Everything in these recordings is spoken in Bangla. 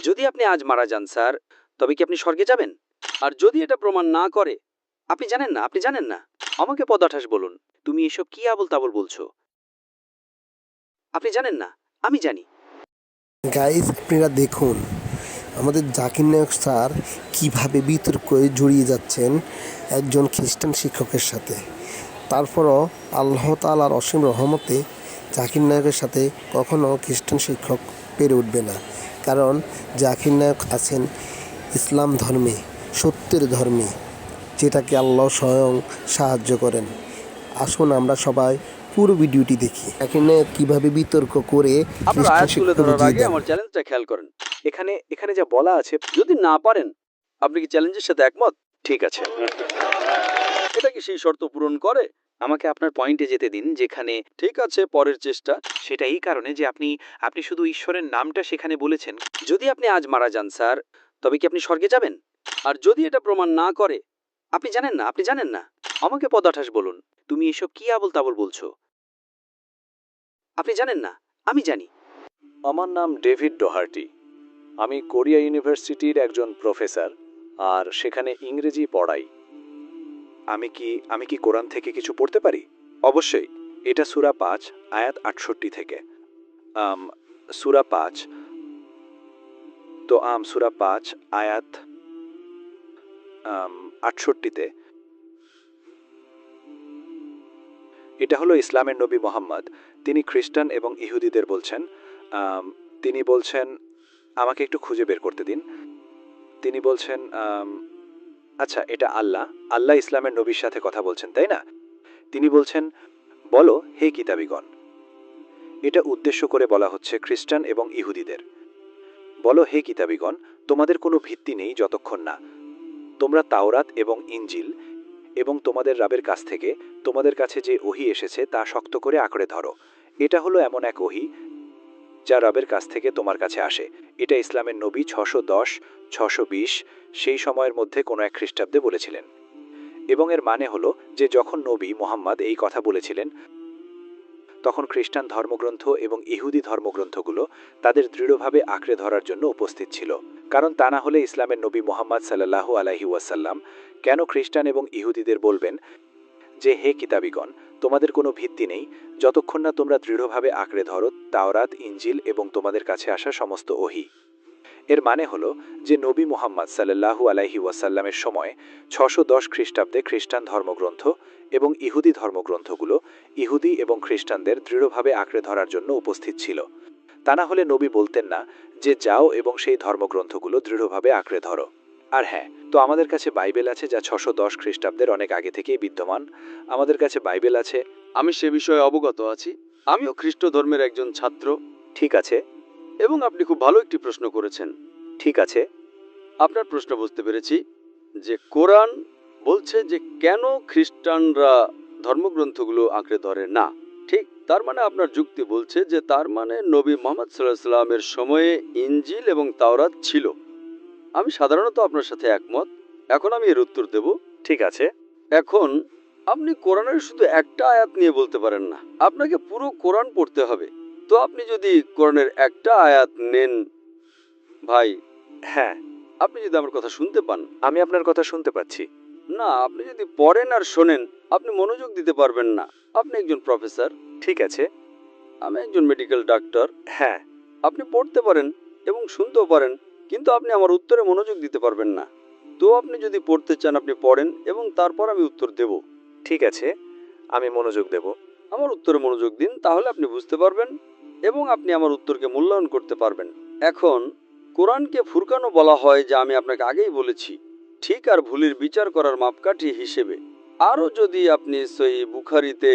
যদি আপনি আজ মারা যান স্যার, তবে কি আপনি স্বর্গে যাবেন? আর যদি এটা প্রমাণ না করে, আপনি জানেন না। আমাকে পদাঠাস বলুন, তুমি এসব কি আবল তাবল বলছো? আপনি জানেন না, আমি জানি। গাইজ, আপনারা দেখুন আমাদের জাকির নায়ক স্যার কীভাবে বিতর্কে জড়িয়ে যাচ্ছেন একজন খ্রিস্টান শিক্ষকের সাথে। তারপরও আল্লাহ তাআলার অসীম রহমতে জাকির নায়কের সাথে কখনো খ্রিস্টান শিক্ষক পেরে উঠবে না, কারণ জাকির নায়ক আছেন ইসলাম ধর্মে, সত্যের ধর্মে, যেটাকে আল্লাহ স্বয়ং সাহায্য করেন। আসুন আমরা সবাই পুরো ভিডিওটি দেখি জাকির নায়ক কীভাবে বিতর্ক করে আপনার খ্রিস্টান আয়াত তুলে শিক্ষক ধরার বুঝিয়ে আগে দেন। আমার চ্যালেঞ্জটা খেয়াল করেন। এখানে যা বলা আছে, যদি না পারেন, আপনি কি চ্যালেঞ্জের সাথে একমত? ঠিক আছে। এটা কি সেই শর্ত পূরণ করে? আমাকে আপনার পয়েন্টে যেতে দিন, যেখানে ঠিক আছে পরের চেষ্টা। সেটা এই কারণে যে আপনি শুধু ঈশ্বরের নামটা সেখানে বলেছেন। যদি আপনি আজ মারা যান স্যার, তবে কি আপনি স্বর্গে যাবেন? আর যদি এটা প্রমাণ না করে, আপনি জানেন না। আমাকে পদাঠাস বলুন, তুমি এসব কি আবল তাবল বলছো? আপনি জানেন না, আমি জানি। আমার নাম ডেভিড ডোহার্টি। আমি কোরিয়া ইউনিভার্সিটির একজন প্রফেসর, আর সেখানে ইংরেজি পড়াই। আমি কি কোরআন থেকে কিছু পড়তে পারি? অবশ্যই। এটা সূরা ৫ আয়াত ৬৮ থেকে। সূরা ৫ সূরা ৫ আয়াত ৬৮-তে এটা হলো ইসলামের নবী মুহাম্মদ। তিনি খ্রিস্টান এবং ইহুদিদের বলছেন। তিনি বলছেন, আমাকে একটু খুঁজে বের করতে দিন। তিনি বলছেন, আচ্ছা, এটা আল্লাহ ইসলামের নবীর সাথে কথা বলছেন, তাই না? তিনি বলছেন, বলো হে কিতাবীগণ। এটা উদ্দেশ্য করে বলা হচ্ছে খ্রিস্টান এবং ইহুদিদের। বলো হে কিতাবীগণ, তোমাদের কোনো ভিত্তি নেই যতক্ষণ না তোমরা তাওরাত এবং ইনজিল এবং তোমাদের রাবের কাছ থেকে তোমাদের কাছে যে ওহী এসেছে তা শক্ত করে আঁকড়ে ধরো। এটা হলো এমন এক ওহী যা রাবের কাছ থেকে তোমার কাছে আসে। এটা ইসলামের নবী ৬১০-৬২০ সেই সময়ের মধ্যে কোনো এক খ্রিস্টাব্দে বলেছিলেন। এবং এর মানে হলো যে যখন নবী মুহাম্মদ এই কথা বলেছিলেন, তখন খ্রিস্টান ধর্মগ্রন্থ এবং ইহুদি ধর্মগ্রন্থগুলো তাদের দৃঢ়ভাবে আঁকড়ে ধরার জন্য উপস্থিত ছিল। কারণ তা না হলে ইসলামের নবী মুহাম্মদ সাল্লাল্লাহু আলাইহি ওয়াসাল্লাম কেন খ্রিস্টান এবং ইহুদিদের বলবেন যে হে কিতাবীগণ, তোমাদের কোনো ভিত্তি নেই যতক্ষণ না তোমরা দৃঢ়ভাবে আঁকড়ে ধরো তাওরাত, ইনজিল এবং তোমাদের কাছে আসা সমস্ত ওহী। এর মানে হলো যে নবী মুহাম্মদ সাল্লাল্লাহু আলাইহি ওয়াসাল্লামের সময় ৬১০ খ্রিস্টাব্দে খ্রিস্টান ধর্মগ্রন্থ এবং ইহুদি ধর্মগ্রন্থগুলো ইহুদি এবং খ্রিস্টানদের দৃঢ়ভাবে আঁকড়ে ধরার জন্য উপস্থিত ছিল। তা না হলে নবী বলতেন না যে যাও এবং সেই ধর্মগ্রন্থগুলো দৃঢ়ভাবে আঁকড়ে ধরো। আর হ্যাঁ, তো আমাদের কাছে বাইবেল আছে, যা ৬১০ খ্রিস্টাব্দের অনেক আগে থেকেই বিদ্যমান। আমাদের কাছে বাইবেল আছে। আমি সে বিষয়ে অবগত আছি। আমিও খ্রিস্ট ধর্মের একজন ছাত্র। ঠিক আছে। এবং আপনি খুব ভালো একটি প্রশ্ন করেছেন। ঠিক আছে। আপনার প্রশ্ন বুঝতে পেরেছি যে কোরআন বলছে যে কেন খ্রিস্টানরা ধর্মগ্রন্থগুলো আঁকড়ে ধরে না। ঠিক, তার মানে আপনার যুক্তি বলছে যে তার মানে নবী মুহাম্মদ সাল্লাল্লাহু আলাইহি সাল্লামের সময়ে ইনজিল এবং তাওরাত ছিল। আমি সাধারণত আপনার সাথে একমত। এখন আমি এর উত্তর দেব। ঠিক আছে। এখন আপনি কোরআনের শুধু একটা আয়াত নিয়ে বলতে পারেন না, আপনাকে পুরো কোরআন পড়তে হবে। তো আপনি যদি কোরআনের একটা আয়াত নেন, ভাই, হ্যাঁ, আপনি যদি আমার কথা শুনতে পান। আমি আপনার কথা শুনতে পাচ্ছি। না, আপনি যদি পড়েন আর শোনেন, আপনি মনোযোগ দিতে পারবেন না। আপনি একজন প্রফেসর, ঠিক আছে। আমি একজন মেডিকেল ডাক্তার। হ্যাঁ, আপনি পড়তে পারেন এবং শুনতেও পারেন, কিন্তু আপনি আমার উত্তরে মনোযোগ দিতে পারবেন না। তো আপনি যদি পড়তে চান, আপনি পড়েন এবং তারপর আমি উত্তর দেব। ঠিক আছে, আমি মনোযোগ দেব। আমার উত্তরে মনোযোগ দিন, তাহলে আপনি বুঝতে পারবেন এবং আপনি আমার উত্তরকে মূল্যায়ন করতে পারবেন। এখন কোরআনকে ফুরকানও বলা হয়, যা আমি আপনাকে আগেই বলেছি, ঠিক আর ভুলের বিচার করার মাপকাঠি হিসেবে। আরও যদি আপনি সহিহ বুখারীতে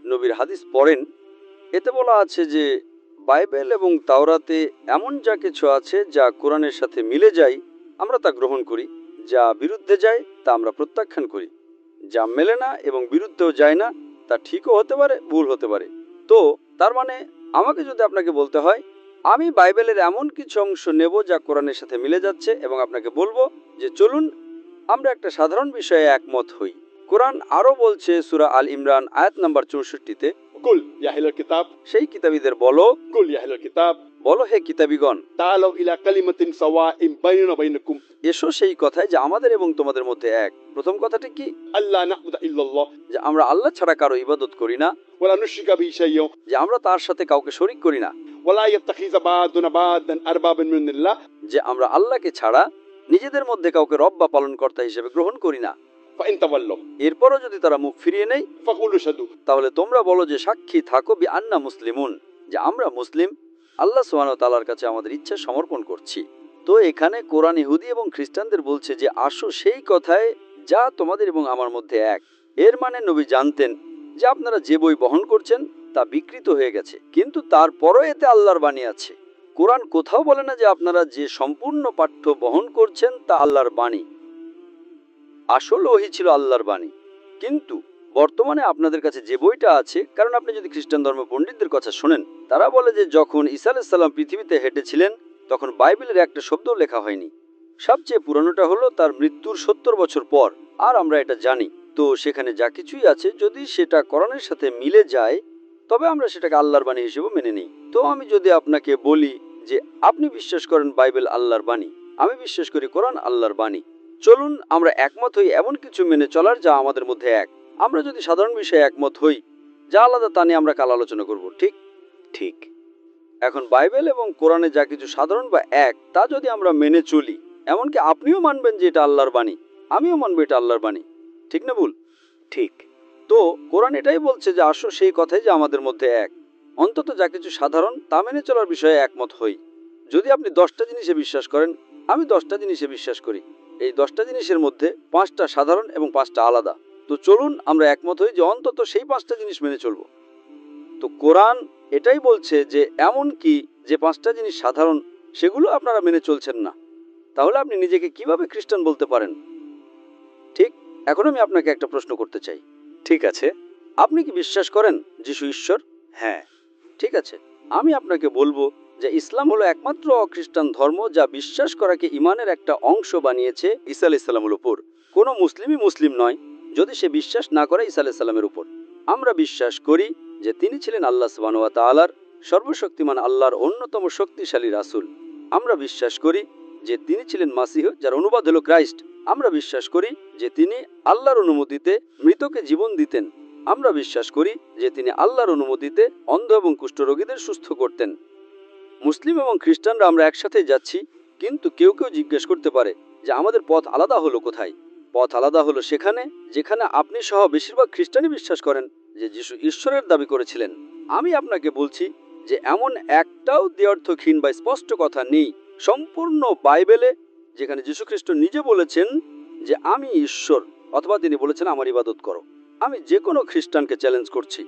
নবীর হাদিস পড়েন, এতে বলা আছে যে বাইবেল এবং তাওরাতে এমন যা কিছু আছে যা কোরআনের সাথে মিলে যায়, আমরা তা গ্রহণ করি। যা বিরুদ্ধে যায় তা আমরা প্রত্যাখ্যান করি। যা মেলে না এবং বিরুদ্ধেও যায় না, তা ঠিকও হতে পারে, ভুল হতে পারে। তো তার মানে আমাকে যদি আপনাকে বলতে হয়, আমি বাইবেলের এমন কিছু অংশ নেব যা কোরআনের সাথে মিলে যাচ্ছে এবং আপনাকে বলবো যে চলুন আমরা একটা সাধারণ বিষয়ে একমত হই। কোরআন আরও বলছে সূরা আল ইমরান আয়াত নাম্বার ৬৪-তে, কুল ইয়া আহলাল কিতাব, সেই কিতাবীদের বলো, কুল ইয়া আহলাল কিতাব, বলো হে কিতাবীগণ, تعالوا إلى كلمة سواء بيننا وبينكم এসো সেই কথায় যে আমাদের এবং তোমাদের মধ্যে এক। প্রথম কথাটি কি? ألا نعبد إلا الله যে আমরা আল্লাহ ছাড়া কারো ইবাদত করি না, ولا نشرك به شيئا যে আমরা তার সাথে কাউকে শরিক করি না, ولا يتخذ بعضنا بعضا أربابا من الله যে আমরা আল্লাহকে ছাড়া নিজেদের মধ্যে কাউকে রব বা পালনকর্তা হিসেবে গ্রহণ করি না। فإن تولوا এরপরও যদি তারা মুখ ফিরিয়ে নেয়, فقولوا اشهدوا তাহলে তোমরা বলো যে সাক্ষী থাকো বি আন্না মুসলিমুন, যে আমরা মুসলিম, আল্লাহ সুবহানাহু ওয়া তাআলার কাছে আমাদের ইচ্ছা সমর্পণ করছি। তো এখানে কোরআন ইহুদি এবং খ্রিস্টানদের বলছে যে আসো সেই কথায় যা তোমাদের এবং আমার মধ্যে এক। এর মানে নবী জানতেন যে আপনারা যে বই বহন করছেন তা বিকৃত হয়ে গেছে, কিন্তু তারপরও এতে আল্লাহর বাণী আছে। কোরআন কোথাও বলে না যে আপনারা যে সম্পূর্ণ পাঠ্য বহন করছেন তা আল্লাহর বাণী। আসল ওহী ছিল আল্লাহর বাণী, কিন্তু বর্তমানে আপনাদের কাছে যে বইটা আছে, কারণ আপনি যদি খ্রিস্টান ধর্ম পণ্ডিতদের কথা শোনেন, তারা বলে যে যখন ঈসা আলাইহিস সালাম পৃথিবীতে হেঁটেছিলেন তখন বাইবেলের একটা শব্দও লেখা হয়নি। সবচেয়ে পুরনোটা হলো তার মৃত্যুর 70 বছর পর, আর আমরা এটা জানি। তো সেখানে যা কিছুই আছে যদি সেটা কোরআনের সাথে মিলে যায় তবে আমরা সেটাকে আল্লাহর বাণী হিসেবে মেনে নিই। তো আমি যদি আপনাকে বলি যে আপনি বিশ্বাস করেন বাইবেল আল্লাহর বাণী, আমি বিশ্বাস করি কোরআন আল্লাহর বাণী, চলুন আমরা একমত হই এমন কিছু মেনে চলার যা আমাদের মধ্যে এক। আমরা যদি সাধারণ বিষয়ে একমত হই, যা আলাদা তা নিয়ে আমরা কাল আলোচনা করব, ঠিক? ঠিক। এখন বাইবেল এবং কোরআনে যা কিছু সাধারণ বা এক তা যদি আমরা মেনে চলি, এমনকি আপনিও মানবেন যে এটা আল্লাহর বাণী, আমিও মানবো এটা আল্লাহর বাণী, ঠিক না ভুল? ঠিক। তো কোরআন এটাই বলছে যে আসো সেই কথাই যে আমাদের মধ্যে এক, অন্তত যা কিছু সাধারণ তা মেনে চলার বিষয়ে একমত হই। যদি আপনি 10টা জিনিসে বিশ্বাস করেন, আমি 10টা জিনিসে বিশ্বাস করি, এই 10টা জিনিসের মধ্যে 5টা সাধারণ এবং 5টা আলাদা। তো চলুন আমরা একমত হই যে অন্তত সেই 5টা জিনিস মেনে চলব। তো কোরআন এটাই বলছে যে এমন কি যে 5টা জিনিস সাধারণ সেগুলো আপনারা মেনে চলছেন না, তাহলে আপনি নিজেকে কিভাবে খ্রিস্টান বলতে পারেন? ঠিক। এখন আমি আপনাকে একটা প্রশ্ন করতে চাই। ঠিক আছে। আপনি কি বিশ্বাস করেন যিশু ঈশ্বর? হ্যাঁ। ঠিক আছে, আমি আপনাকে বলবো যে ইসলাম হলো একমাত্র অখ্রিস্টান ধর্ম যা বিশ্বাস করাকে ইমানের একটা অংশ বানিয়েছে ঈসা আলাইহিস সালামের উপর। কোনো মুসলিমই মুসলিম নয় যদি সে বিশ্বাস না করে ঈসা আলাইহিস সালামের উপর। আমরা বিশ্বাস করি যে তিনি ছিলেন আল্লাহ সুবহানাহু ওয়া তাআলার সর্বশক্তিমান আল্লাহর অন্যতম শক্তিশালী রাসূল। আমরা বিশ্বাস করি যে তিনি ছিলেন মাসিহ, যার অনুবাদ হলো ক্রাইস্ট। আমরা বিশ্বাস করি যে তিনি আল্লাহর অনুমতিতে মৃতকে জীবন দিতেন। আমরা বিশ্বাস করি যে তিনি আল্লাহর অনুমতিতে অন্ধ এবং কুষ্ঠরোগীদের সুস্থ করতেন। মুসলিম এবং খ্রিস্টানরা আমরা একসাথে যাচ্ছি, কিন্তু কেউ কেউ জিজ্ঞেস করতে পারে যে আমাদের পথ আলাদা হলো কোথায়? পথ আলাদা হলো সেখানে যেখানে আপনি সহ বেশিরভাগ খ্রিস্টানই বিশ্বাস করেন যে যিশু ঈশ্বরের দাবি করেছিলেন। আমি আপনাকে বলছি যে এমন একটাও দ্ব্যর্থহীন বা স্পষ্ট কথা নেই সম্পূর্ণ বাইবেলে যেখানে যীশু খ্রিস্ট নিজে বলেছেন যে আমি ঈশ্বর, অথবা তিনি বলেছেন আমার ইবাদত করো। আমি যে কোনো খ্রিস্টানকে চ্যালেঞ্জ করছি,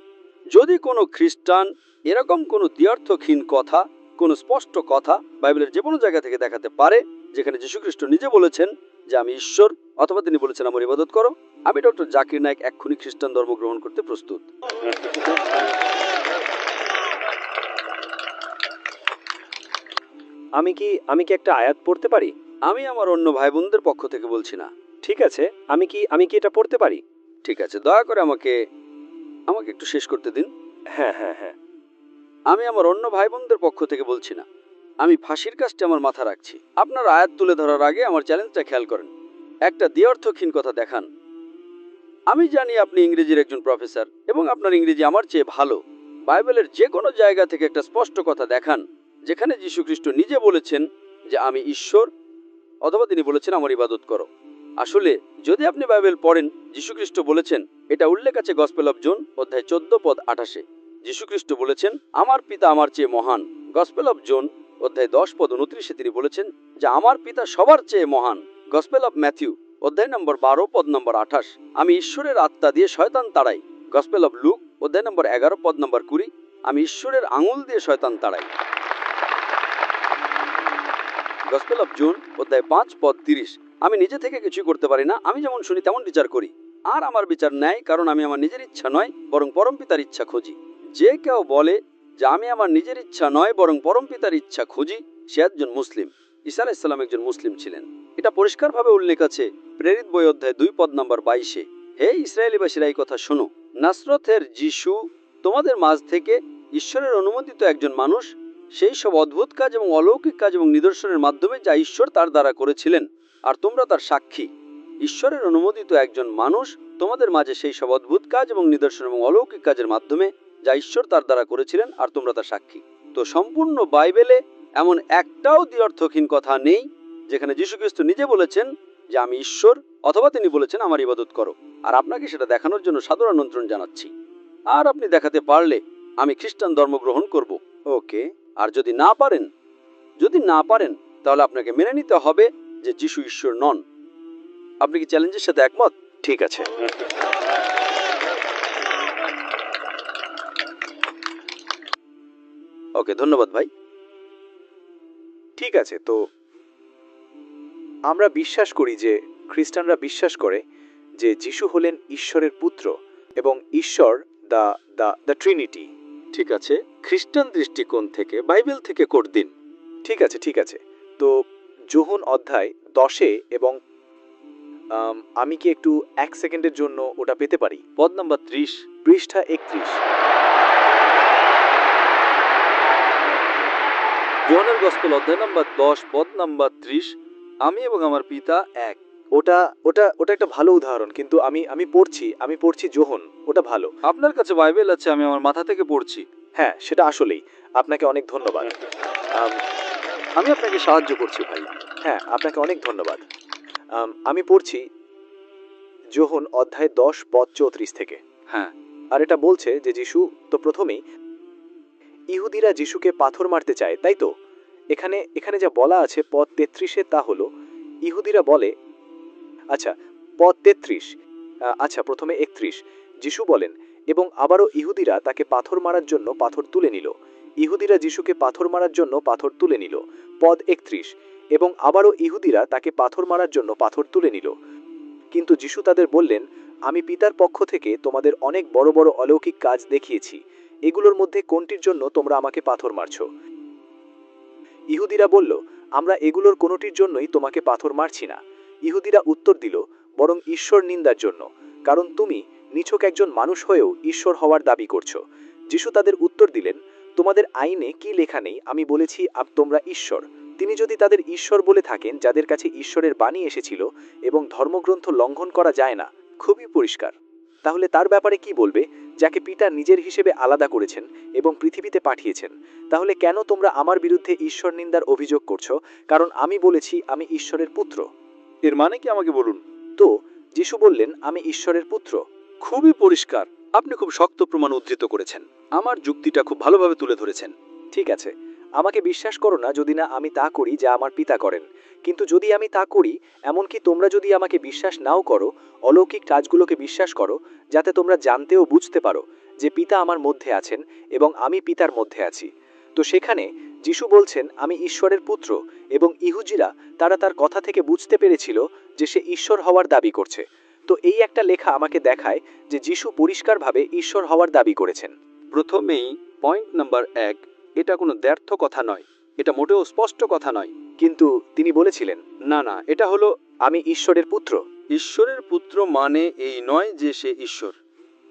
যদি কোনো খ্রিস্টান এরকম কোনো দ্ব্যর্থহীন কথা, কোনো স্পষ্ট কথা বাইবেলের যে কোনো জায়গা থেকে দেখাতে পারে যেখানে যীশু খ্রিস্ট নিজে বলেছেন যে আমি ঈশ্বর, অথবা তিনি বলেছেন আমার ইবাদত করো, আমি ডক্টর জাকির নায়েক এক্ষুনি খ্রিস্টান ধর্ম গ্রহণ করতে প্রস্তুত। আমি কি একটা আয়াত পড়তে পারি? আমি আমার অন্য ভাই বোনদের পক্ষ থেকে বলছি না। ঠিক আছে, আমি কি এটা পড়তে পারি? ঠিক আছে, দয়া করে আমাকে একটু শেষ করতে দিন। হ্যাঁ হ্যাঁ হ্যাঁ। আমি আমার অন্য ভাই বোনদের পক্ষ থেকে বলছি না, আমি ফাঁসির কাজটা আমার মাথা রাখছি। আপনার আয়াত তুলে ধরার আগে আমার চ্যালেঞ্জটা খেয়াল করেন, একটা দ্ব্যর্থহীন কথা দেখান। আমি জানি আপনি ইংরেজির একজন প্রফেসর এবং আপনার ইংরেজি আমার চেয়ে ভালো। বাইবেলের যে কোনো জায়গা থেকে একটা স্পষ্ট কথা দেখান যেখানে যীশু খ্রিস্ট নিজে বলেছেন যে আমি ঈশ্বর, অথবা তিনি বলেছেন আমার ইবাদত করো। আসলে যদি আপনি বাইবেল পড়েন, যীশু খ্রিস্ট বলেছেন, এটা উল্লেখ আছে গসপেল অফ জন অধ্যায় 14 পদ 28। যীশু খ্রিস্ট বলেছেন আমার পিতা আমার চেয়ে মহান। গসপেল অফ জন অধ্যায় 10 পদ 29 তিনি বলেছেন যে আমার পিতা সবার চেয়ে মহান। গসপেল অফ ম্যাথিউ অধ্যায় নম্বর 12 পদ নম্বর 28, আমি ঈশ্বরের আত্মা দিয়ে শয়তান তাড়াই। গসপেল অফ লুক অধ্যায় নম্বর 11 পদ নম্বর 20, আমি ঈশ্বরের আঙুল দিয়ে শয়তান তাড়াই। গসপেল অফ জন অধ্যায় 5 পদ 30, আমি নিজে থেকে কিছুই করতে পারি না, আমি যেমন শুনি তেমন বিচার করি, আর আমার বিচার ন্যায়, কারণ আমি আমার নিজের ইচ্ছা নয় বরং পরমপিতার ইচ্ছা খুঁজি। যে কেউ বলে যে আমি আমার নিজের ইচ্ছা নয় বরং পরমপিতার ইচ্ছা খুঁজি, সে একজন মুসলিম। ঈসা আলাইহিস সালাম একজন মুসলিম ছিলেন, এটা পরিষ্কারভাবে উল্লেখ আছে প্রেরিত বই অধ্যায় 2 পদ নম্বর 22। হে ইসরায়েলিবাসীরা, এই কথা শোনো, নাসরতের যিশু তোমাদের মাঝ থেকে ঈশ্বরের অনুমোদিত একজন মানুষ, সেই সব অদ্ভুত কাজ এবং অলৌকিক কাজ এবং নিদর্শনের মাধ্যমে যা ঈশ্বর তার দ্বারা করেছিলেন, আর তোমরা তার সাক্ষী। ঈশ্বরের অনুমোদিত একজন মানুষ তোমাদের মাঝে সেই সব অদ্ভুত কাজ এবং নিদর্শন এবং অলৌকিক কাজের মাধ্যমে যা ঈশ্বর তার দ্বারা করেছিলেন, আর তোমরা তার সাক্ষী। তো সম্পূর্ণ বাইবেলে এমন একটাও দ্ব্যর্থহীন কথা নেই যেখানে যীশু খ্রিস্ট নিজে বলেছেন যে আমি ঈশ্বর, অথবা তিনি বলেছেন আমার ইবাদত করো। আর আপনাকে সেটা দেখানোর জন্য সাদর আমন্ত্রণ জানাচ্ছি। আর আপনি দেখাতে পারলে আমি খ্রিস্টান ধর্ম গ্রহণ করব। ওকে। আর যদি না পারেন তাহলে আপনাকে মেনে নিতে হবে যে যীশু ঈশ্বর নন। আপনি কি চ্যালেঞ্জের সাথে একমত? ঠিক আছে। ওকে, ধন্যবাদ ভাই। ঠিক আছে, তো আমরা বিশ্বাস করি যে খ্রিস্টানরা বিশ্বাস করে যে যিশু হলেন ঈশ্বরের পুত্র এবং ঈশ্বর দ্য দ্য দ্য ট্রিনিটি। ঠিক আছে, খ্রিস্টান দৃষ্টিকোণ থেকে বাইবেল থেকে কোট দিন। ঠিক আছে। তো যোহন অধ্যায় 10 এবং আমি কি একটু 1 সেকেন্ডের জন্য ওটা পেতে পারি? পদ নাম্বার 30, পৃষ্ঠা 31। যোহানের গসপেল অধ্যায় নাম্বার 10, পদ নাম্বার 30, আমি এবং আমার পিতা এক। ওটা ওটা ওটা একটা ভালো উদাহরণ, কিন্তু আমি পড়ছি যোহন, ওটা ভালো। আপনার কাছে বাইবেল আছে, আমি আমার মাথা থেকে পড়ছি। হ্যাঁ, সেটা আসলেই। আপনাকে অনেক ধন্যবাদ। আমি আপনাকে সাহায্য করছি ভাই। হ্যাঁ, আপনাকে অনেক ধন্যবাদ। আমি পড়ছি যোহন অধ্যায় 10, পদ 34 থেকে। হ্যাঁ। আর এটা বলছে যে যিশু তো প্রথমেই ইহুদিরা যিশুকে পাথর মারতে চায়, তাই তো? এখানে যা বলা আছে পদ 33-এ, তা হলো ইহুদিরা বলে, আচ্ছা পদ 33, আচ্ছা প্রথমে 31। যিশু বলেন, এবং আবারও ইহুদিরা তাকে পাথর মারার জন্য পাথর তুলে নিল। ইহুদিরা যিশুকে পাথর মারার জন্য পাথর তুলে নিল। পদ 31, এবং আবারও ইহুদিরা তাকে পাথর মারার জন্য পাথর তুলে নিল। কিন্তু যিশু তাদের বললেন, আমি পিতার পক্ষ থেকে তোমাদের অনেক বড় বড় অলৌকিক কাজ দেখিয়েছি, এগুলোর মধ্যে কোনটির জন্য তোমরা আমাকে পাথর মারছ? ইহুদিরা বলল, আমরা এগুলোর কোনোটির জন্যই তোমাকে পাথর মারছি না। ইহুদিরা উত্তর দিল, বরং ঈশ্বর নিন্দার জন্য, কারণ তুমি নিছক একজন মানুষ হয়েও ঈশ্বর হওয়ার দাবি করছো। যিশু তাদের উত্তর দিলেন, তোমাদের আইনে কি লেখা নেই আমি বলেছি তোমরা ঈশ্বর? তিনি যদি তাদের ঈশ্বর বলে থাকেন যাদের কাছে ঈশ্বরের বাণী এসেছিল এবং ধর্মগ্রন্থ লঙ্ঘন করা যায় না, খুবই পরিষ্কার, তাহলে তার ব্যাপারে কি বলবে, যাকে পিতা নিজের হিসেবে আলাদা করেছেন এবং পৃথিবীতে পাঠিয়েছেন? তাহলে কেন তোমরা আমার বিরুদ্ধে ঈশ্বর নিন্দার অভিযোগ করছো? কারণ আমি বলেছি আমি ঈশ্বরের পুত্র। এর মানে কি আমাকে বলুন। তো যিশু বললেন, আমি ঈশ্বরের পুত্র। খুবই পরিষ্কার। আপনি খুব শক্ত প্রমাণ উদ্ধৃত করেছেন। আমার যুক্তিটা খুব ভালোভাবে তুলে ধরেছেন। ঠিক আছে, আমাকে বিশ্বাস করো না যদি না আমি তা করি যা আমার পিতা করেন। কিন্তু যদি আমি তা করি, এমনকি তোমরা যদি আমাকে বিশ্বাস নাও করো, অলৌকিক কাজগুলোকে বিশ্বাস করো, যাতে তোমরা জানতে ও বুঝতে পারো যে পিতা আমার মধ্যে আছেন এবং আমি পিতার মধ্যে আছি। তো সেখানে যিশু বলছেন আমি ঈশ্বরের পুত্র, এবং ইহুদিরা তারা তার কথা থেকে বুঝতে পেরেছিল যে সে ঈশ্বর হওয়ার দাবি করছে। তো এই একটা লেখা আমাকে দেখায় যে যিশু পরিষ্কারভাবে ঈশ্বর হওয়ার দাবি করেছেন। প্রথমেই পয়েন্ট নাম্বার 1, এটা কোনো দ্ব্যর্থ কথা নয়, এটা মোটেও স্পষ্ট কথা নয়। কিন্তু তিনি বলেছিলেন, না, এটা হলো আমি ঈশ্বরের পুত্র। ঈশ্বরের পুত্র মানে এই নয় যে সে ঈশ্বর।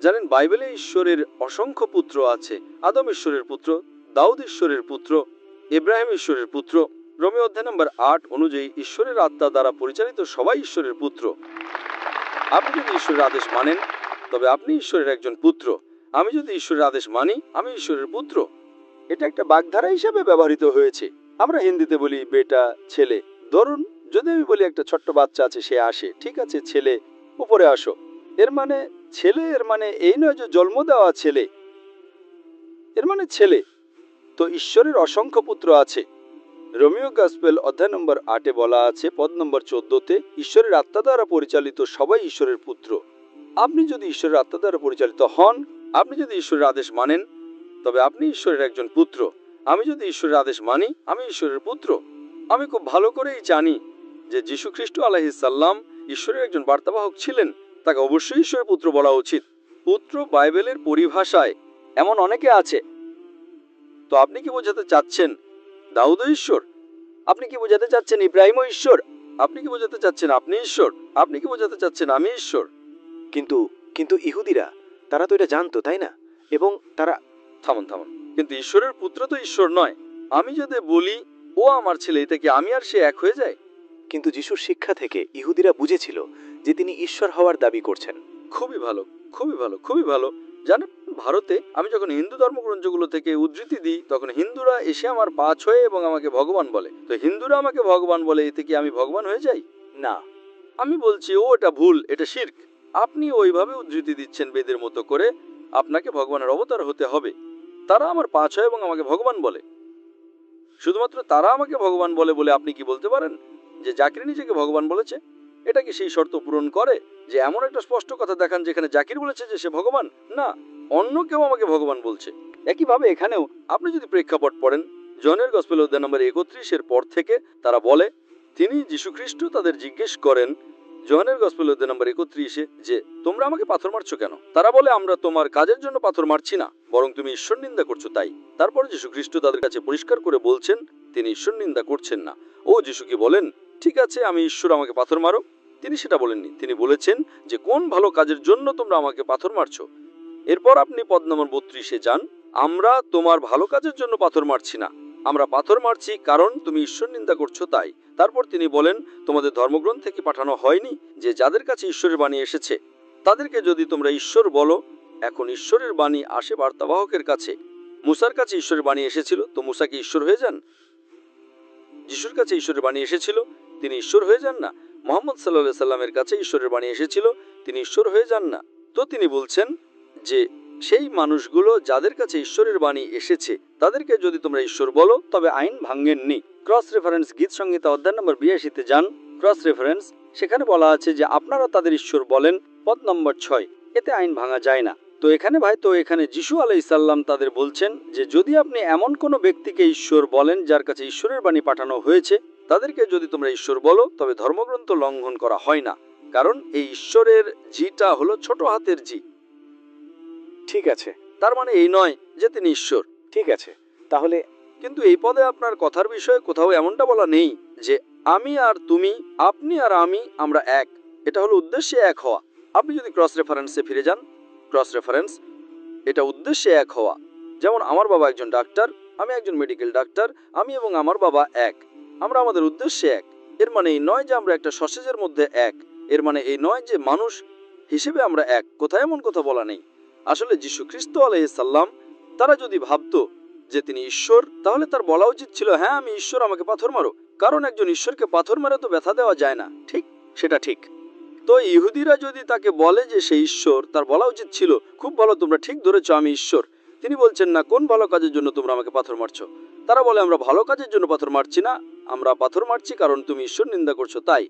জানেন, বাইবেলে ঈশ্বরের অসংখ্য পুত্র আছে। আদম ঈশ্বরের পুত্র, দাউদ ঈশ্বরের পুত্র, ইব্রাহিম ঈশ্বরের পুত্র। রোমীয় অধ্যায় নাম্বার 8 অনুযায়ী ঈশ্বরের আত্মা দ্বারা পরিচালিত সবাই ঈশ্বরের পুত্র। আপনি যদি ঈশ্বরের আদেশ মানেন তবে আপনি ঈশ্বরের একজন পুত্র। আমি যদি ঈশ্বরের আদেশ মানি আমি ঈশ্বরের পুত্র। এটা একটা বাগধারা হিসাবে ব্যবহৃত হয়েছে। আমরা হিন্দিতে বলি বেটা, ছেলে। ধরুন যদি আমি বলি একটা ছোট্ট বাচ্চা আছে, সে আসে, ঠিক আছে ছেলে, উপরে আসো। এর মানে ছেলে, এর মানে এই নয় যে জন্ম দেওয়া ছেলে, এর মানে ছেলে। তো ঈশ্বরের অসংখ্য পুত্র আছে। রোমিও গসপেল অধ্যায় নম্বর 8-এ বলা আছে পদ নম্বর 14-তে, ঈশ্বরের আত্মা দ্বারা পরিচালিত সবাই ঈশ্বরের পুত্র। আপনি যদি ঈশ্বরের আত্মা দ্বারা পরিচালিত হন, আপনি যদি ঈশ্বরের আদেশ মানেন, তবে আপনি ঈশ্বরের একজন পুত্র। আমি যদি ঈশ্বরের আদেশ মানি আমি ঈশ্বরের পুত্র। আমি খুব ভালো করেই জানি যে যীশু খ্রিস্ট আলাইহিস সালাম ঈশ্বরের একজন বার্তাবাহক ছিলেন। তাকে অবশ্যই ঈশ্বরের পুত্র বলা উচিত। পুত্র বাইবেলের পরিভাষায় এমন অনেকে আছে। তো আপনি কি বোঝাতে চাচ্ছেন দাউদ ঈশ্বর? আপনি কি বোঝাতে চাচ্ছেন ইব্রাহিম ঈশ্বর? আপনি কি বোঝাতে চাচ্ছেন আপনি ঈশ্বর? আপনি কি বোঝাতে চাচ্ছেন আমি ঈশ্বর? কিন্তু ইহুদিরা তারা তো এটা জানতো, তাই না? এবং তারা থামুন। কিন্তু ঈশ্বরের পুত্র তো ঈশ্বর নয়। আমি যদি বলি ও আমার ছেলে, এটা কি আমি আর সে এক হয়ে যায়? কিন্তু যিশুর শিক্ষা থেকে ইহুদিরা বুঝেছিল যে তিনি ঈশ্বর হওয়ার দাবি করছেন। খুবই ভালো, খুবই ভালো, খুবই ভালো। জানেন, ভারতে আমি যখন হিন্দু ধর্মগ্রন্থগুলো থেকে উদ্ধৃতি দিই, তখন হিন্দুরা এসে আমার পা ছয়ে এবং আমাকে ভগবান বলে। তো হিন্দুরা আমাকে ভগবান বলে, এতে কি আমি ভগবান হয়ে যাই? না, আমি বলছি ও এটা ভুল, এটা শিরক। আপনি ওইভাবে উদ্ধৃতি দিচ্ছেন বেদের মতো করে, আপনাকে ভগবানের অবতার হতে হবে। তারা আমার পা ছয় এবং আমাকে ভগবান বলে। শুধুমাত্র তারা আমাকে ভগবান বলে বলে আপনি কি বলতে পারেন যে জাকির নিজেকে ভগবান বলেছে? এটা কি সেই শর্ত পূরণ করে যে এমন একটা স্পষ্ট কথা দেখান যেখানে জাকির বলেছে যে সে ভগবান? না, অন্য কেউ আমাকে ভগবান বলছে। একইভাবে এখানেও আপনি যদি প্রেক্ষাপট পড়েন, জনের গসপেল অধ্যায় নম্বর 31 পর থেকে তারা বলে তিনি যীশুখ্রিস্ট তাদের জিজ্ঞেস করেন যোহানের গসপেল অধ্যায় নম্বর 31 যে তোমরা আমাকে পাথর মারছো কেন? তারা বলে আমরা তোমার কাজের জন্য পাথর মারছি না, বরং তুমি ঈশ্বর নিন্দা করছো তাই। তারপর যীশুখ্রিস্ট তাদের কাছে পরিষ্কার করে বলছেন তিনি ঈশ্বর নিন্দা করছেন না। ও যীশু কি বলেন ঠিক আছে আমি ঈশ্বর, আমাকে পাথর মারো? তিনি সেটা বলেননি। তিনি বলেছেন যে কোন ভালো কাজের জন্য তোমরা আমাকে পাথর মারছো। এরপর আপনি পদ নম্বর 32 যান, আমরা তোমার ভালো কাজের জন্য পাথর মারছি না, আমরা পাথর মারছি কারণ তুমি ঈশ্বর নিন্দা করছো তাই। তারপর তিনি বলেন তোমাদের ধর্মগ্রন্থ থেকে পাঠানো হয়নি যে যাদের কাছে ঈশ্বরের বাণী এসেছে তাদেরকে যদি তোমরা ঈশ্বর বলো? এখন ঈশ্বরের বাণী আসে বার্তাবাহকের কাছে। মুসার কাছে ঈশ্বরের বাণী এসেছিল, তো মুসা কি ঈশ্বর হয়ে যান? যিশুর কাছে ঈশ্বরের বাণী এসেছিল, তিনি ঈশ্বর হয়ে যান না। মোহাম্মদ সাল্লাল্লাহু সাল্লামের কাছে ঈশ্বরের বাণী এসেছিল, তিনি ঈশ্বর হয়ে যান না। তো তিনি বলছেন যে সেই মানুষগুলো যাদের কাছে ঈশ্বরের বাণী এসেছে তাদেরকে যদি তোমরা ঈশ্বর বলো তবে আইন ভাঙ্গেননি। ক্রস রেফারেন্স গীত সংহিতা অধ্যায় নম্বর 82 যান, ক্রস রেফারেন্স, সেখানে বলা আছে যে আপনারা তাদের ঈশ্বর বলেন, পদ নম্বর 6, এতে আইন ভাঙা যায় না। তো এখানে ভাই, তো এখানে যিশু আলাইহিস সালাম তাদের বলছেন যে যদি আপনি এমন কোনো ব্যক্তিকে ঈশ্বর বলেন যার কাছে ঈশ্বরের বাণী পাঠানো হয়েছে, তাদেরকে যদি তোমরা ঈশ্বর বলো তবে ধর্মগ্রন্থ লঙ্ঘন করা হয় না, কারণ এই ঈশ্বরের জিটা হলো ছোট হাতের জি। ঠিক আছে, তার মানে এই নয় যে তিনি ঈশ্বর। ঠিক আছে, তাহলে কিন্তু এই পদে আপনার কথার বিষয়ে কোথাও এমনটা বলা নেই যে আমি আর তুমি, আপনি আর আমি, আমরা এক। এটা হলো উদ্দেশ্যে এক হওয়া। আপনি যদি ক্রস রেফারেন্সে ফিরে যান, ক্রস রেফারেন্স, এটা উদ্দেশ্যে এক হওয়া। যেমন আমার বাবা একজন ডাক্তার, আমি একজন মেডিকেল ডাক্তার, আমি এবং আমার বাবা এক, আমরা আমাদের উদ্দেশ্যে এক। এর মানে এই নয় যে আমরা একটা সসেজের মধ্যে এক, এর মানে এই নয় যে মানুষ হিসেবে আমরা এক। কোথায় এমন কথা বলা নেই। আসলে যীশু খ্রিস্ট আলাইহিস সালাম তারা যদি ভাবতো যে তিনি ঈশ্বর, তাহলে তার বলা উচিত ছিল হ্যাঁ আমি ঈশ্বর, আমাকে পাথর মারো, কারণ একজন ঈশ্বরকে পাথর মারে তো ব্যথা দেওয়া যায় না। ঠিক, সেটা ঠিক। তো ইহুদিরা যদি তাকে বলে যে সে ঈশ্বর, তার বলা উচিত ছিল খুব ভালো, তোমরা ঠিক ধরেছো, আমি ঈশ্বর। তিনি বলছেন না কোন ভালো কাজের জন্য তোমরা আমাকে পাথর মারছো। তারা বলে আমরা ভালো কাজের জন্য পাথর মারছি না, আমরা পাথর মারছি কারণ তুমি ঈশ্বর নিন্দা করছো তাই।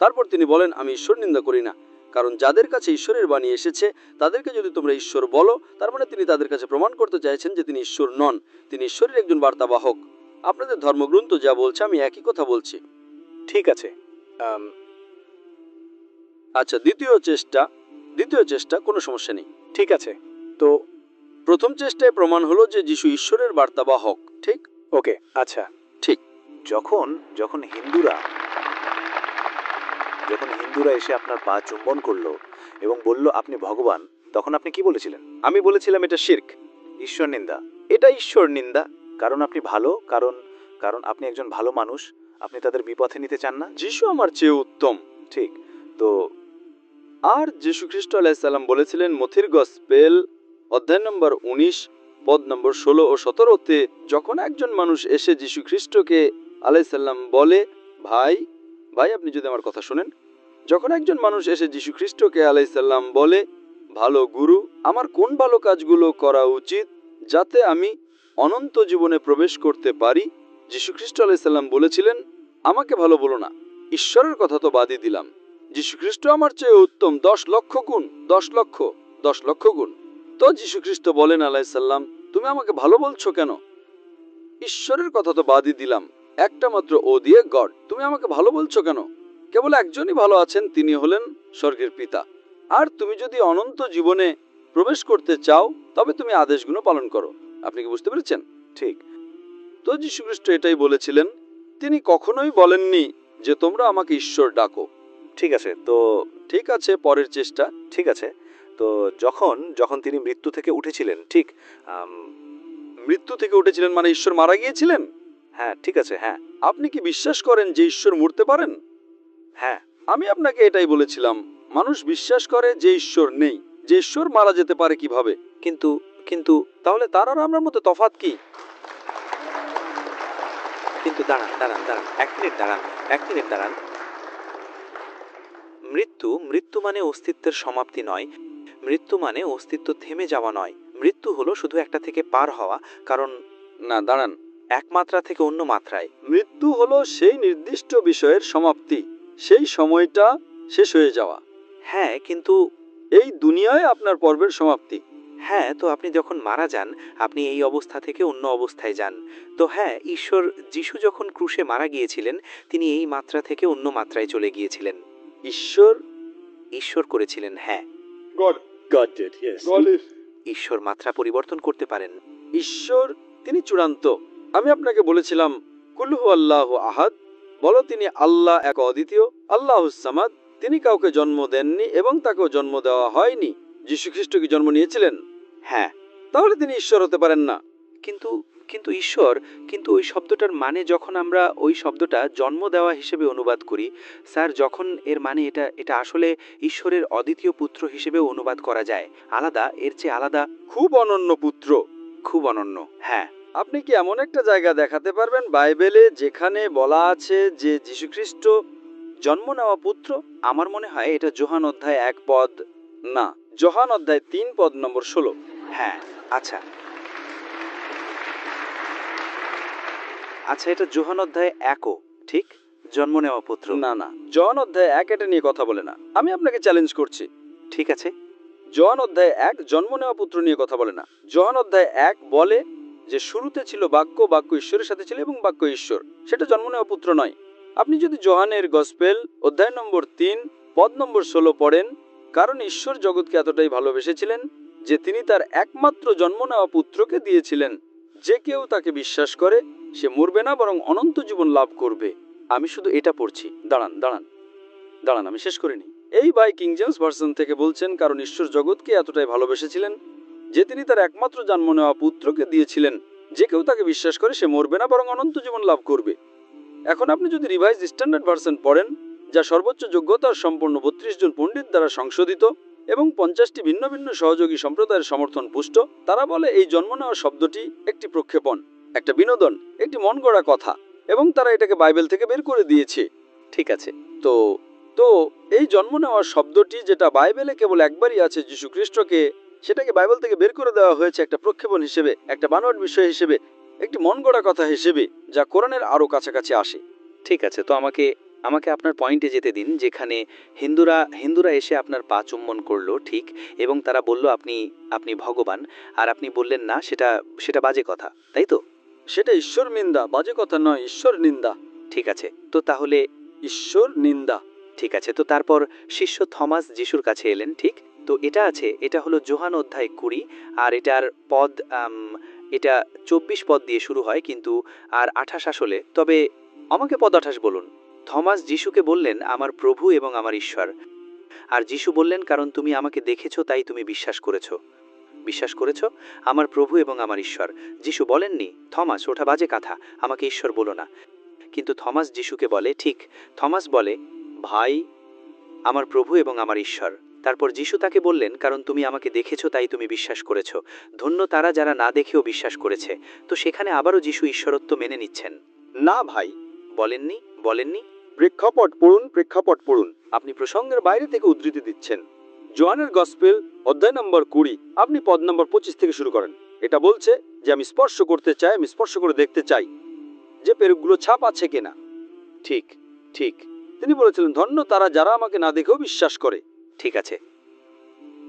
তারপর তিনি বলেন আমি ঈশ্বর নিন্দা করি না, কারণ যাদের কাছে ঈশ্বরের বাণী এসেছে তাদেরকে যদি তোমরা ঈশ্বর বলো, তার মানে তিনি তাদের কাছে প্রমাণ করতে চাইছেন যে তিনি ঈশ্বর নন, তিনি ঈশ্বরের একজন বার্তাবাহক। আপনাদের ধর্মগ্রন্থ যা বলছে আমি একই কথা বলছি। ঠিক আছে। আচ্ছা, দ্বিতীয় চেষ্টা কোনো সমস্যা নেই। ঠিক আছে, তো প্রথম চেষ্টায় প্রমাণ হলো যে যিশু ঈশ্বরের বার্তাবাহক। ঠিক, ওকে, আচ্ছা, ঠিক। যখন হিন্দুরা এসে আপনার পা চুম্বন করলো এবং বলল আপনি ভগবান, তখন আপনি কি বলেছিলেন? আমি বলেছিলাম এটা শিরক, ঈশ্বর নিন্দা। এটা ঈশ্বর নিন্দা। কারণ আপনি ভালো, কারণ আপনি একজন ভালো মানুষ, আপনি তাদের বিপথে নিতে চান না। যিশু আমার চেয়ে উত্তম। ঠিক, তো আর যীশু খ্রিস্ট আলাইহিস সালাম বলেছিলেন মথির গসপেল অধ্যায় নম্বর 19 পদ নম্বর 16 ও 17তে, যখন একজন মানুষ এসে যীশু খ্রিস্টকে আলাইহিস সালাম বলে, ভাই আপনি যদি আমার কথা শুনেন, যখন একজন মানুষ এসে যীশু খ্রিস্টকে আলাইহিস সালাম বলে, ভালো গুরু, আমার কোন ভালো কাজগুলো করা উচিত যাতে আমি অনন্ত জীবনে প্রবেশ করতে পারি, যীশু খ্রিস্ট আলাইহিস সালাম বলেছিলেন আমাকে ভালো বলো না, ঈশ্বরের কথা তো বাদই দিলাম, যীশু খ্রিস্ট আমার চেয়ে উত্তম 10 লক্ষ গুণ, 10 লক্ষ গুণ। তো যীশু খ্রিস্ট বলেন আলাইহিস সালাম তুমি আমাকে ভালো বলছো কেন? ঈশ্বরের কথা তো বাদই দিলাম, একটা মাত্র ও দিয়ে গড, তুমি আমাকে ভালো বলছো কেন? কেবল একজনই ভালো আছেন, তিনি হলেন স্বর্গের পিতা। আর তুমি যদি অনন্ত জীবনে প্রবেশ করতে চাও তবে তুমি আদেশগুলো পালন করো। আপনি কি বুঝতে পেরেছেন? ঠিক। তো যীশু খ্রিস্ট এটাই বলেছিলেন, তিনি কখনোই বলেননি যে তোমরা আমাকে ঈশ্বর ডাকো। ঠিক আছে, তো ঠিক আছে, পরের চেষ্টা। ঠিক আছে, তো যখন তিনি মৃত্যু থেকে উঠেছিলেন, ঠিক মৃত্যু থেকে উঠেছিলেন মানে ঈশ্বর মারা গিয়েছিলেন? হ্যাঁ, ঠিক আছে, হ্যাঁ। আপনি কি বিশ্বাস করেন যে ঈশ্বর মরতে পারেন? হ্যাঁ। আমি আপনাকে এটাই বলেছিলাম, মানুষ বিশ্বাস করে যে ঈশ্বর নেই, যে ঈশ্বর মারা যেতে পারে কিভাবে। কিন্তু কিন্তু তাহলে তার আর আমার মধ্যে তফাৎ কি? কিন্তু দাঁড়ান দাঁড়ান দাঁড়ান, এক মিনিট দাঁড়ান, এক মিনিট দাঁড়ান। মৃত্যু মানে অস্তিত্বের সমাপ্তি নয়। মৃত্যু মানে অস্তিত্ব থেমে যাওয়া নয়। মৃত্যু হলো শুধু একটা থেকে পার হওয়া, কারণ না, দাঁড়ান। এক মাত্রা থেকে অন্য মাত্রায়। মৃত্যু হলো সেই নির্দিষ্ট বিষয়ের সমাপ্তি, সেই সময়টা শেষ হয়ে যাওয়া। হ্যাঁ, কিন্তু এই দুনিয়ায় আপনার পর্বের সমাপ্তি। হ্যাঁ, তো আপনি যখন মারা যান, আপনি এই অবস্থা থেকে অন্য অবস্থায় যান। তো হ্যাঁ, যিশু যখন ক্রুশে মারা গিয়েছিলেন, তিনি এই মাত্রা থেকে অন্য মাত্রায় চলে গিয়েছিলেন। ঈশ্বর করেছিলেন, হ্যাঁ। God did, yes. God is. ঈশ্বর মাত্রা পরিবর্তন করতে পারেন। ঈশ্বর তিনি চূড়ান্ত। আমি আপনাকে বলেছিলাম কুল হু আল্লাহু আহাদ, বলো তিনি আল্লাহ এক অদ্বিতীয়, আল্লাহুস সামাদ। তিনি কাউকে জন্ম দেননি এবং তাকেও জন্ম দেওয়া হয়নি। যীশু খ্রিস্ট কি জন্ম নিয়েছিলেন? হ্যাঁ। তাহলে তিনি ঈশ্বর হতে পারেন না। কিন্তু ওই শব্দটার মানে যখন আমরা ওই শব্দটা জন্ম দেওয়া হিসেবে অনুবাদ করি, স্যার, যখন এর মানে এটা আসলে ঈশ্বরের অদ্বিতীয় পুত্র হিসেবেও অনুবাদ করা যায়। আলাদা, এর চেয়ে আলাদা, খুব অনন্য পুত্র। খুব অনন্য। হ্যাঁ। আপনি কি এমন একটা জায়গা দেখাতে পারবেন বাইবেলে যেখানে বলা আছে যে যীশু খ্রিস্ট জন্ম নেওয়া পুত্র? আমার মনে হয় এটা যোহান অধ্যায় 1 পদ। না, যোহান অধ্যায় 3 পদ নম্বর 16। হ্যাঁ, আচ্ছা, এটা যোহান অধ্যায় 1, ঠিক? জন্ম নেওয়া পুত্র। না না, যোহান অধ্যায় 1 এটা নিয়ে কথা বলে না। আমি আপনাকে চ্যালেঞ্জ করছি। ঠিক আছে। যোহান অধ্যায় 1 জন্ম নেওয়া পুত্র নিয়ে কথা বলে না। যোহান অধ্যায় 1 বলে যে শুরুতে ছিল বাক্য, বাক্য ঈশ্বরের সাথে ছিল এবং বাক্য ঈশ্বর। সেটা জন্ম নেওয়া পুত্র নয়। আপনি যদি যোহানের গসপেল অধ্যায় নম্বর 3 পদ নম্বর 16 পড়েন, কারণ ঈশ্বর জগৎকে এতটাই ভালোবেসেছিলেন যে তিনি তার একমাত্র জন্ম নেওয়া পুত্রকে দিয়েছিলেন, যে কেউ তাকে বিশ্বাস করে সে মরবে না বরং অনন্ত জীবন লাভ করবে। আমি শুধু এটা পড়ছি। দাঁড়ান দাঁড়ান দাঁড়ান, আমি শেষ করিনি। এই ভাই কিং জেমস ভার্সন থেকে বলছেন, কারণ ঈশ্বর জগৎকে এতটাই ভালোবেসেছিলেন যে তিনি তার একমাত্র জন্ম নেওয়া পুত্রকে দিয়েছিলেন, যে কেউ তাকে বিশ্বাস করে সে মরবে না বরং অনন্ত জীবন লাভ করবে। এখন আপনি যদি রিভাইজ স্ট্যান্ডার্ড ভার্সন পড়েন, যা সর্বোচ্চ যোগ্যতার সম্পন্ন 32 জন পণ্ডিত দ্বারা সংশোধিত এবং 50টি ভিন্ন ভিন্ন সহযোগী সম্প্রদায়ের সমর্থন পুষ্ট, তারা বলে এই জন্ম নেওয়া শব্দটি একটি প্রক্ষেপণ, একটা বিনোদন, একটি মন গড়া কথা, এবং তারা এটাকে বাইবেল থেকে বের করে দিয়েছে। ঠিক আছে। তো তো এই জন্ম নেওয়া শব্দটি যেটা বাইবেলে কেবল একবারই আছে, যীশু খ্রিস্টকে, সেটাকে বাইবেল থেকে বের করে দেওয়া হয়েছে একটা প্রক্ষেপণ হিসেবে, একটা বানোয়াট বিষয় হিসেবে, একটি মন গড়া কথা হিসেবে, যা কোরআনের আরো কাছাকাছি আসে। ঠিক আছে, তো আমাকে আপনার পয়েন্টে যেতে দিন, যেখানে হিন্দুরা এসে আপনার পা চুম্বন করলো, ঠিক, এবং তারা বলল আপনি ভগবান, আর আপনি বললেন না, সেটা বাজে কথা, তাই তো? সেটা ঈশ্বর নিন্দা, বাজে কথা নয়, ঈশ্বর নিন্দা। ঠিক আছে, তো তাহলে ঈশ্বর নিন্দা। ঠিক আছে, তো তারপর শিষ্য থমাস যিশুর কাছে এলেন, ঠিক? তো এটা হলো যোহান অধ্যায় 20, আর এটার পদ এটা 24 পদ দিয়ে শুরু হয়, কিন্তু আর 28 আসলে। তবে আমাকে পদ 28 বলুন। থমাস যিশুকে বললেন, আমার প্রভু এবং আমার ঈশ্বর। আর যিশু বললেন, কারণ তুমি আমাকে দেখেছো তাই তুমি বিশ্বাস করেছো, আমার প্রভু এবং আমার ঈশ্বর। যিশু বলেননি, থমাস ওটা বাজে কথা, আমাকে ঈশ্বর বলো না। কিন্তু থমাস যিশুকে বলে, ঠিক, থমাস বলে, ভাই, আমার প্রভু এবং আমার ঈশ্বর। তারপর যিশু তাকে বললেন, কারণ তুমি আমাকে দেখেছো তাই তুমি বিশ্বাস করেছো। ধন্য তারা যারা না দেখেও বিশ্বাস করেছে। তো সেখানে আবারও যিশু ঈশ্বরত্ব মেনে নিচ্ছেন। না ভাই, বলেননি। প্রেক্ষাপট পড়ুন। আপনি প্রসঙ্গের বাইরে থেকে উদ্ধৃতি দিচ্ছেন। যোহানের গসপেল অধ্যায় নম্বর 20, আপনি পদ নম্বর 25 থেকে শুরু করেন। এটা বলছে যে আমি স্পর্শ করতে চাই, আমি স্পর্শ করে দেখতে চাই যে পেরেকগুলো ছাপ আছে কিনা। ঠিক। তিনি বলেছিলেন, ধন্য তারা যারা আমাকে না দেখেও বিশ্বাস করে। ঠিক আছে,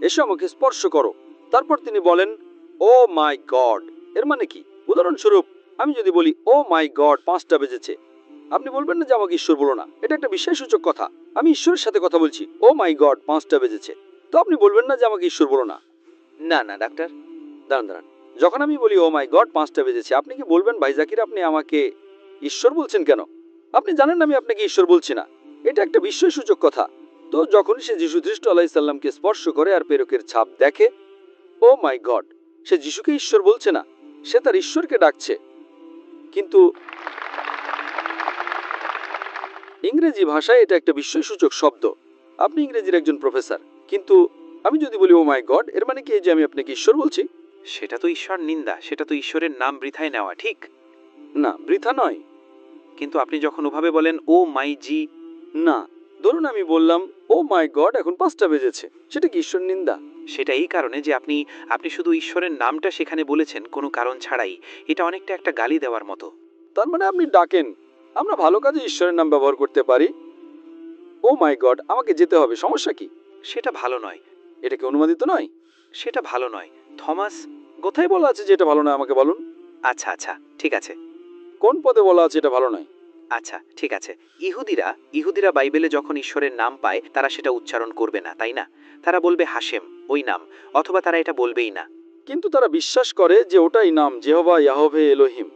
এসো আমাকে স্পর্শ করো। তারপর তিনি বলেন, ও মাই গড। এর মানে কি? উদাহরণস্বরূপ আমি যদি বলি, ও মাই গড 5টা বেজেছে, আপনি বলবেন না যে আমাকে ঈশ্বর বলো না। এটা একটা বিশ্বাসসূচক কথা। আমি ঈশ্বরের সাথে কথা বলছি, ও মাই গড 5টা বেজেছে, তো আপনি বলবেন না যে আমাকে ঈশ্বর বলো না। না ডাক্তার, দাঁড়ান। যখন আমি বলি ও মাই গড 5টা বেজেছে, আপনি কি বলবেন, ভাই জাকির আপনি আমাকে ঈশ্বর বলছেন কেন? আপনি জানেন আমি আপনাকে ঈশ্বর বলছি না। এটা একটা বিস্ময়সূচক কথা। তো যখন সে যীশু খ্রিস্ট আলাইহিস সালামকে স্পর্শ করে আর পেরেকের ছাপ দেখে, ও মাই গড, সে যিশুকে ঈশ্বর বলছে না, সে তার ঈশ্বরকে ডাকছে। কিন্তু ইংরেজি ভাষায় এটা একটা বিস্ময়সূচক শব্দ। আপনি ইংরেজির একজন প্রফেসর, কিন্তু আমি যদি বলি ও মাই গড, এর মানে কি এই যে আমি আপনাকে ঈশ্বর বলছি? সেটা তো ঈশ্বর নিন্দা, সেটা তো ঈশ্বরের নাম বৃথায় নেওয়া, ঠিক? না, বৃথা নয়। কিন্তু আপনি যখন ওভাবে বলেন ও মাই জি, না, ধরুন আমি বললাম ও মাই গড, এখন 5টা বেজেছে, সেটা কি ঈশ্বর নিন্দা? সেটা এই কারণে যে আপনি আপনি শুধু ঈশ্বরের নামটা সেখানে বলেছেন কোনো কারণ ছাড়াই। এটা অনেকটা একটা গালি দেওয়ার মতো। তার মানে আপনি ডাকেন। আমরা ভালো কাজে ঈশ্বরের নাম ব্যবহার করতে পারি। ও মাই গড, আমাকে যেতে হবে, সমস্যা কি? সেটা ভালো নয়। এটা কি অনুমোদিত নয়? সেটা ভালো নয়। থমাস, কোথায় বলা আছে যে এটা ভালো নয়, আমাকে বলুন। আচ্ছা আচ্ছা ঠিক আছে, কোন পদে বলা আছে এটা ভালো নয়? আচ্ছা ঠিক আছে। ইহুদিরা বাইবেলে যখন ঈশ্বরের নাম পায় তারা সেটা উচ্চারণ করবে না, তাই না? তারা বলবে হাশেম, ওই নাম, অথবা তারা এটা বলবেই না। কিন্তু তারা বিশ্বাস করে যে ওটাই নাম, যেহোভা ইয়াহোভে এলোহিম।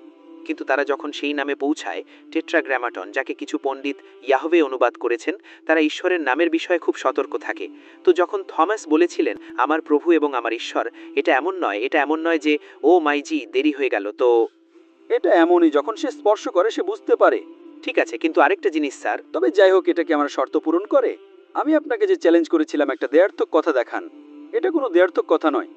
কিন্তু তারা যখন সেই নামে পৌঁছায়, টেট্রাগ্রামাটন, যাকে কিছু পণ্ডিত ইয়াহোভে অনুবাদ করেছেন, তারা ঈশ্বরের নামের বিষয়ে খুব সতর্ক থাকে। তো যখন থমাস বলেছিলেন আমার প্রভু এবং আমার ঈশ্বর, এটা এমন নয় যে ও মাইজি দেরি হয়ে গেল। তো এটা এমনই, যখন সে স্পর্শ করে সে বুঝতে পারে। ঠিক আছে, কিন্তু আরেকটা জিনিস স্যার। তবে যাই হোক, এটা কি আমার শর্ত পূরণ করে? আমি আপনাকে যে চ্যালেঞ্জ করেছিলাম একটা দেয়ার্থক কথা দেখান, এটা কোনো দেয়ার্থক কথা নয়।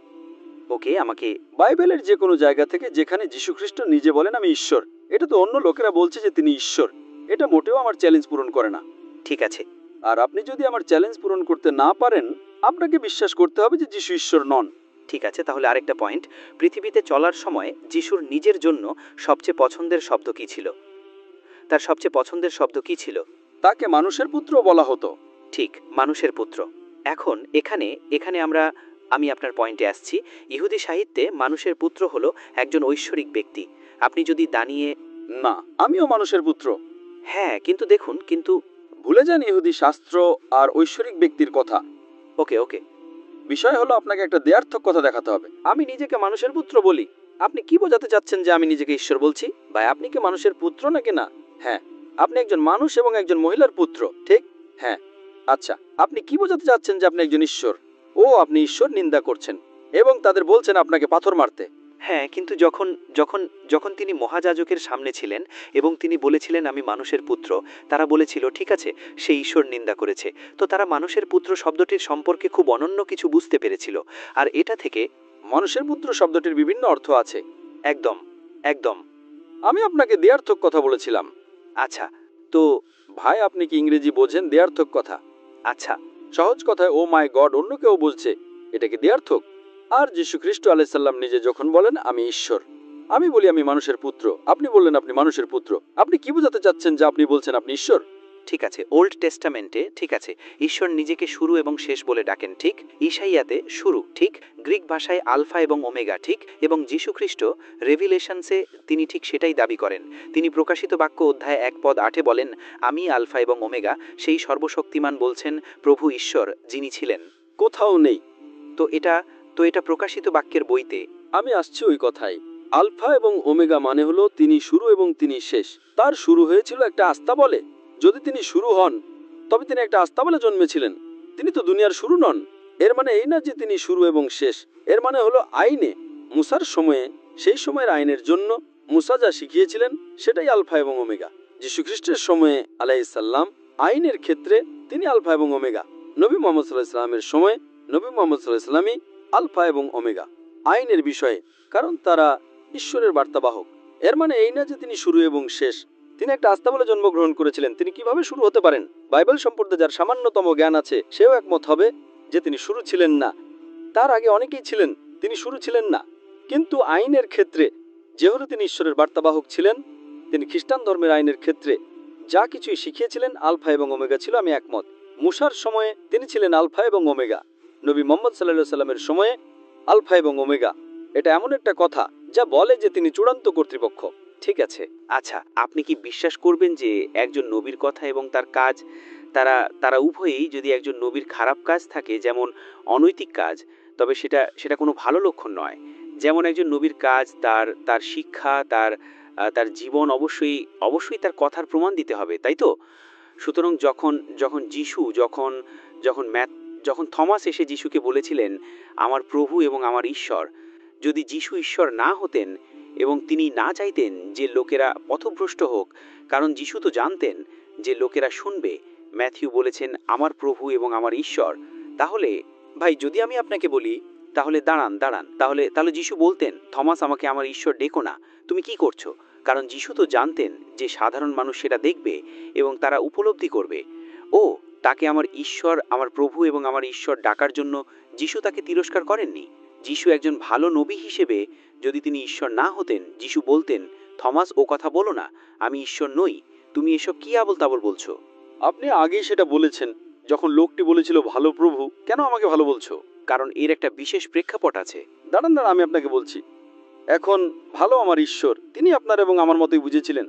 ওকে, আমাকে বাইবেলের যে কোনো জায়গা থেকে যেখানে যীশুখ্রিস্ট নিজে বলেন আমি ঈশ্বর, এটা তো অন্য লোকেরা বলছে যে তিনি ঈশ্বর, এটা মোটেও আমার চ্যালেঞ্জ পূরণ করে না। ঠিক আছে। আর আপনি যদি আমার চ্যালেঞ্জ পূরণ করতে না পারেন, আপনাকে বিশ্বাস করতে হবে যে যীশু ঈশ্বর নন। ঠিক আছে, তাহলে আরেকটা পয়েন্ট। পৃথিবীতে চলার সময় যিশুর নিজের জন্য সবচেয়ে পছন্দের শব্দ কি ছিল? তার সবচেয়ে পছন্দের শব্দ কি ছিল? তাকে মানুষের পুত্র বলা হতো। ঠিক, মানুষের পুত্র। এখন এখানে আমি আপনার পয়েন্টে আসছি। ইহুদি সাহিত্যে মানুষের পুত্র হলো একজন ঐশ্বরিক ব্যক্তি। আপনি যদি দাঁড়িয়ে না, আমিও মানুষের পুত্র। হ্যাঁ, কিন্তু ভুলে যান ইহুদি শাস্ত্র আর ঐশ্বরিক ব্যক্তির কথা। ওকে, বিষয় হলো আপনাকে একটা দেয়ার্থক কথা দেখাতে হবে। আমি নিজেকে মানুষের পুত্র বলি। আপনি কি বোঝাতে চাচ্ছেন যে আমি নিজেকে ঈশ্বর বলছি? ভাই, আপনি কি মানুষের পুত্র নাকি না? হ্যাঁ, আপনি একজন মানুষ এবং একজন মহিলার পুত্র, ঠিক? হ্যাঁ। আচ্ছা, আপনি কি বোঝাতে চাচ্ছেন যে আপনি একজন ঈশ্বর? ও, আপনি ঈশ্বর নিন্দা করছেন এবং তাদের বলছেন আপনাকে পাথর মারতে। হ্যাঁ, কিন্তু যখন তিনি মহাযাজকের সামনে ছিলেন এবং তিনি বলেছিলেন আমি মানুষের পুত্র, তারা বলেছিল ঠিক আছে, সে ঈশ্বর নিন্দা করেছে। তো তারা মানুষের পুত্র শব্দটির সম্পর্কে খুব অনন্য কিছু বুঝতে পেরেছিল, আর এটা থেকে মানুষের পুত্র শব্দটির বিভিন্ন অর্থ আছে। একদম। আমি আপনাকে দেয়ার্থক কথা বলেছিলাম। আচ্ছা, তো ভাই, আপনি কি ইংরেজি বোঝেন? দেয়ার্থক কথা। আচ্ছা, সহজ কথায় ও মাই গড অন্য কেউ বলছে, এটা কি দেয়ার্থক? আর যীশু খ্রিস্ট আলাইসাল্লাম নিজে যখন বলেন আমি ঈশ্বর, আমি বলি আমি মানুষের পুত্র, আপনি বললেন আপনি মানুষের পুত্র, আপনি কি বোঝাতে চাচ্ছেন যে আপনি বলছেন আপনি ঈশ্বর? ঠিক আছে, ওল্ড টেস্টামেন্টে ঠিক আছে ঈশ্বর নিজেকে শুরু এবং শেষ বলে ডাকেন, ঠিক? ঈশাইয়াতে শুরু, ঠিক? গ্রিক ভাষায় আলফা এবং ওমেগা, ঠিক? এবং যীশুখ্রিস্ট রেভিলেশনসে তিনি ঠিক সেটাই দাবি করেন। তিনি প্রকাশিত বাক্য অধ্যায় 1:8 বলেন আমি আলফা এবং ওমেগা, সেই সর্বশক্তিমান বলছেন প্রভু ঈশ্বর যিনি ছিলেন। কোথাও নেই। তো এটা প্রকাশিত বাক্যের বইতে। আমি আসছি ওই কথায়। আলফা এবং ওমেগা মানে হলো তিনি শুরু এবং তিনি শেষ। তার শুরু হয়েছিল একটা আস্তাবলে। যদি তিনি শুরু হন, তবে তিনি একটা আস্তাবলে জন্মেছিলেন। তিনি তো দুনিয়ার শুরু নন। এর মানে এই না যে তিনি শুরু এবং শেষ। এর মানে হলো আইনে, মুসার সময়ে, সেই সময়ের আইনের জন্য মুসা যা শিখিয়েছিলেন সেটাই আলফা এবং ওমেগা। যীশুখ্রিস্টের সময়ে আলাইহিসসালাম আইনের ক্ষেত্রে তিনি আলফা এবং ওমেগা। নবী মুহাম্মদ সাল্লাল্লাহু আলাইহি সাল্লামের সময় নবী মুহাম্মদ সাল্লাল্লাহু আলাইহি সাল্লামই আলফা এবং ওমেগা আইনের বিষয়ে, কারণ তারা ঈশ্বরের বার্তাবাহক। এর মানে এই না যে তিনি শুরু এবং শেষ। তিনি একটা আস্তাবলে জন্মগ্রহণ করেছিলেন, তিনি কিভাবে শুরু হতে পারেন? বাইবেল সম্পর্কে যার সামান্যতম জ্ঞান আছে সেও একমত হবে যে তিনি শুরু ছিলেন না। তার আগে অনেকেই ছিলেন, তিনি শুরু ছিলেন না। কিন্তু আইনের ক্ষেত্রে যেহেতু তিনি ঈশ্বরের বার্তাবাহক ছিলেন, তিনি খ্রিস্টান ধর্মের আইনের ক্ষেত্রে যা কিছুই শিখিয়েছিলেন আলফা এবং ওমেগা ছিল, আমি একমত। মুসার সময়ে তিনি ছিলেন আলফা এবং ওমেগা। নবী মুহাম্মদ সাল্লাল্লাহু আলাইহি সাল্লামের সময়ে আলফা এবং ওমেগা, এটা এমন একটা কথা যা বলে যে তিনি চূড়ান্ত কর্তৃপক্ষ। ঠিক আছে, আচ্ছা, আপনি কি বিশ্বাস করবেন যে একজন নবীর কথা এবং তার কাজ, তারা উভয়েই, যদি একজন নবীর খারাপ কাজ থাকে যেমন অনৈতিক কাজ, তবে সেটা কোনো ভালো লক্ষণ নয়? যেমন একজন নবীর কাজ, তার শিক্ষা, তার জীবন অবশ্যই তার কথার প্রমাণ দিতে হবে, তাই তো? সুতরাং যখন থমাস এসে যিশুকে বলেছিলেন আমার প্রভু এবং আমার ঈশ্বর, যদি যিশু ঈশ্বর না হতেন, এবং তিনি না চাইতেন যে লোকেরা পথভ্রষ্ট হোক, কারণ যিশু তো জানতেন যে লোকেরা শুনবে ম্যাথিউ বলেছেন আমার প্রভু এবং আমার ঈশ্বর। তাহলে ভাই যদি আমি আপনাকে বলি, তাহলে দাঁড়ান দাঁড়ান, তাহলে তাহলে যিশু বলতেন থমাস আমাকে আমার ঈশ্বর ডেকো না, তুমি কি করছো? কারণ যিশু তো জানতেন যে সাধারণ মানুষ সেটা দেখবে এবং তারা উপলব্ধি করবে, ও তাকে আমার ঈশ্বর, আমার প্রভু এবং আমার ঈশ্বর ডাকার জন্য যিশু তাকে তিরস্কার করেননি। যিশু একজন ভালো নবী হিসেবে যদি তিনি ঈশ্বর না হতেন, যিশু বলতেন থমাস ও কথা বলো না, আমি ঈশ্বর নই, তুমি এসব কি আবল তাবল বলছো। আপনি আগেই সেটা বলেছেন যখন লোকটি বলেছিল ভালো প্রভু, কেন আমাকে ভালো বলছো? কারণ এর একটা বিশেষ প্রেক্ষাপট আছে। দাঁড়ান দাঁড়ান, আমি আপনাকে বলছি। এখন ভালো আমার ঈশ্বর, তিনি আপনার এবং আমার মতোই বুঝেছিলেন।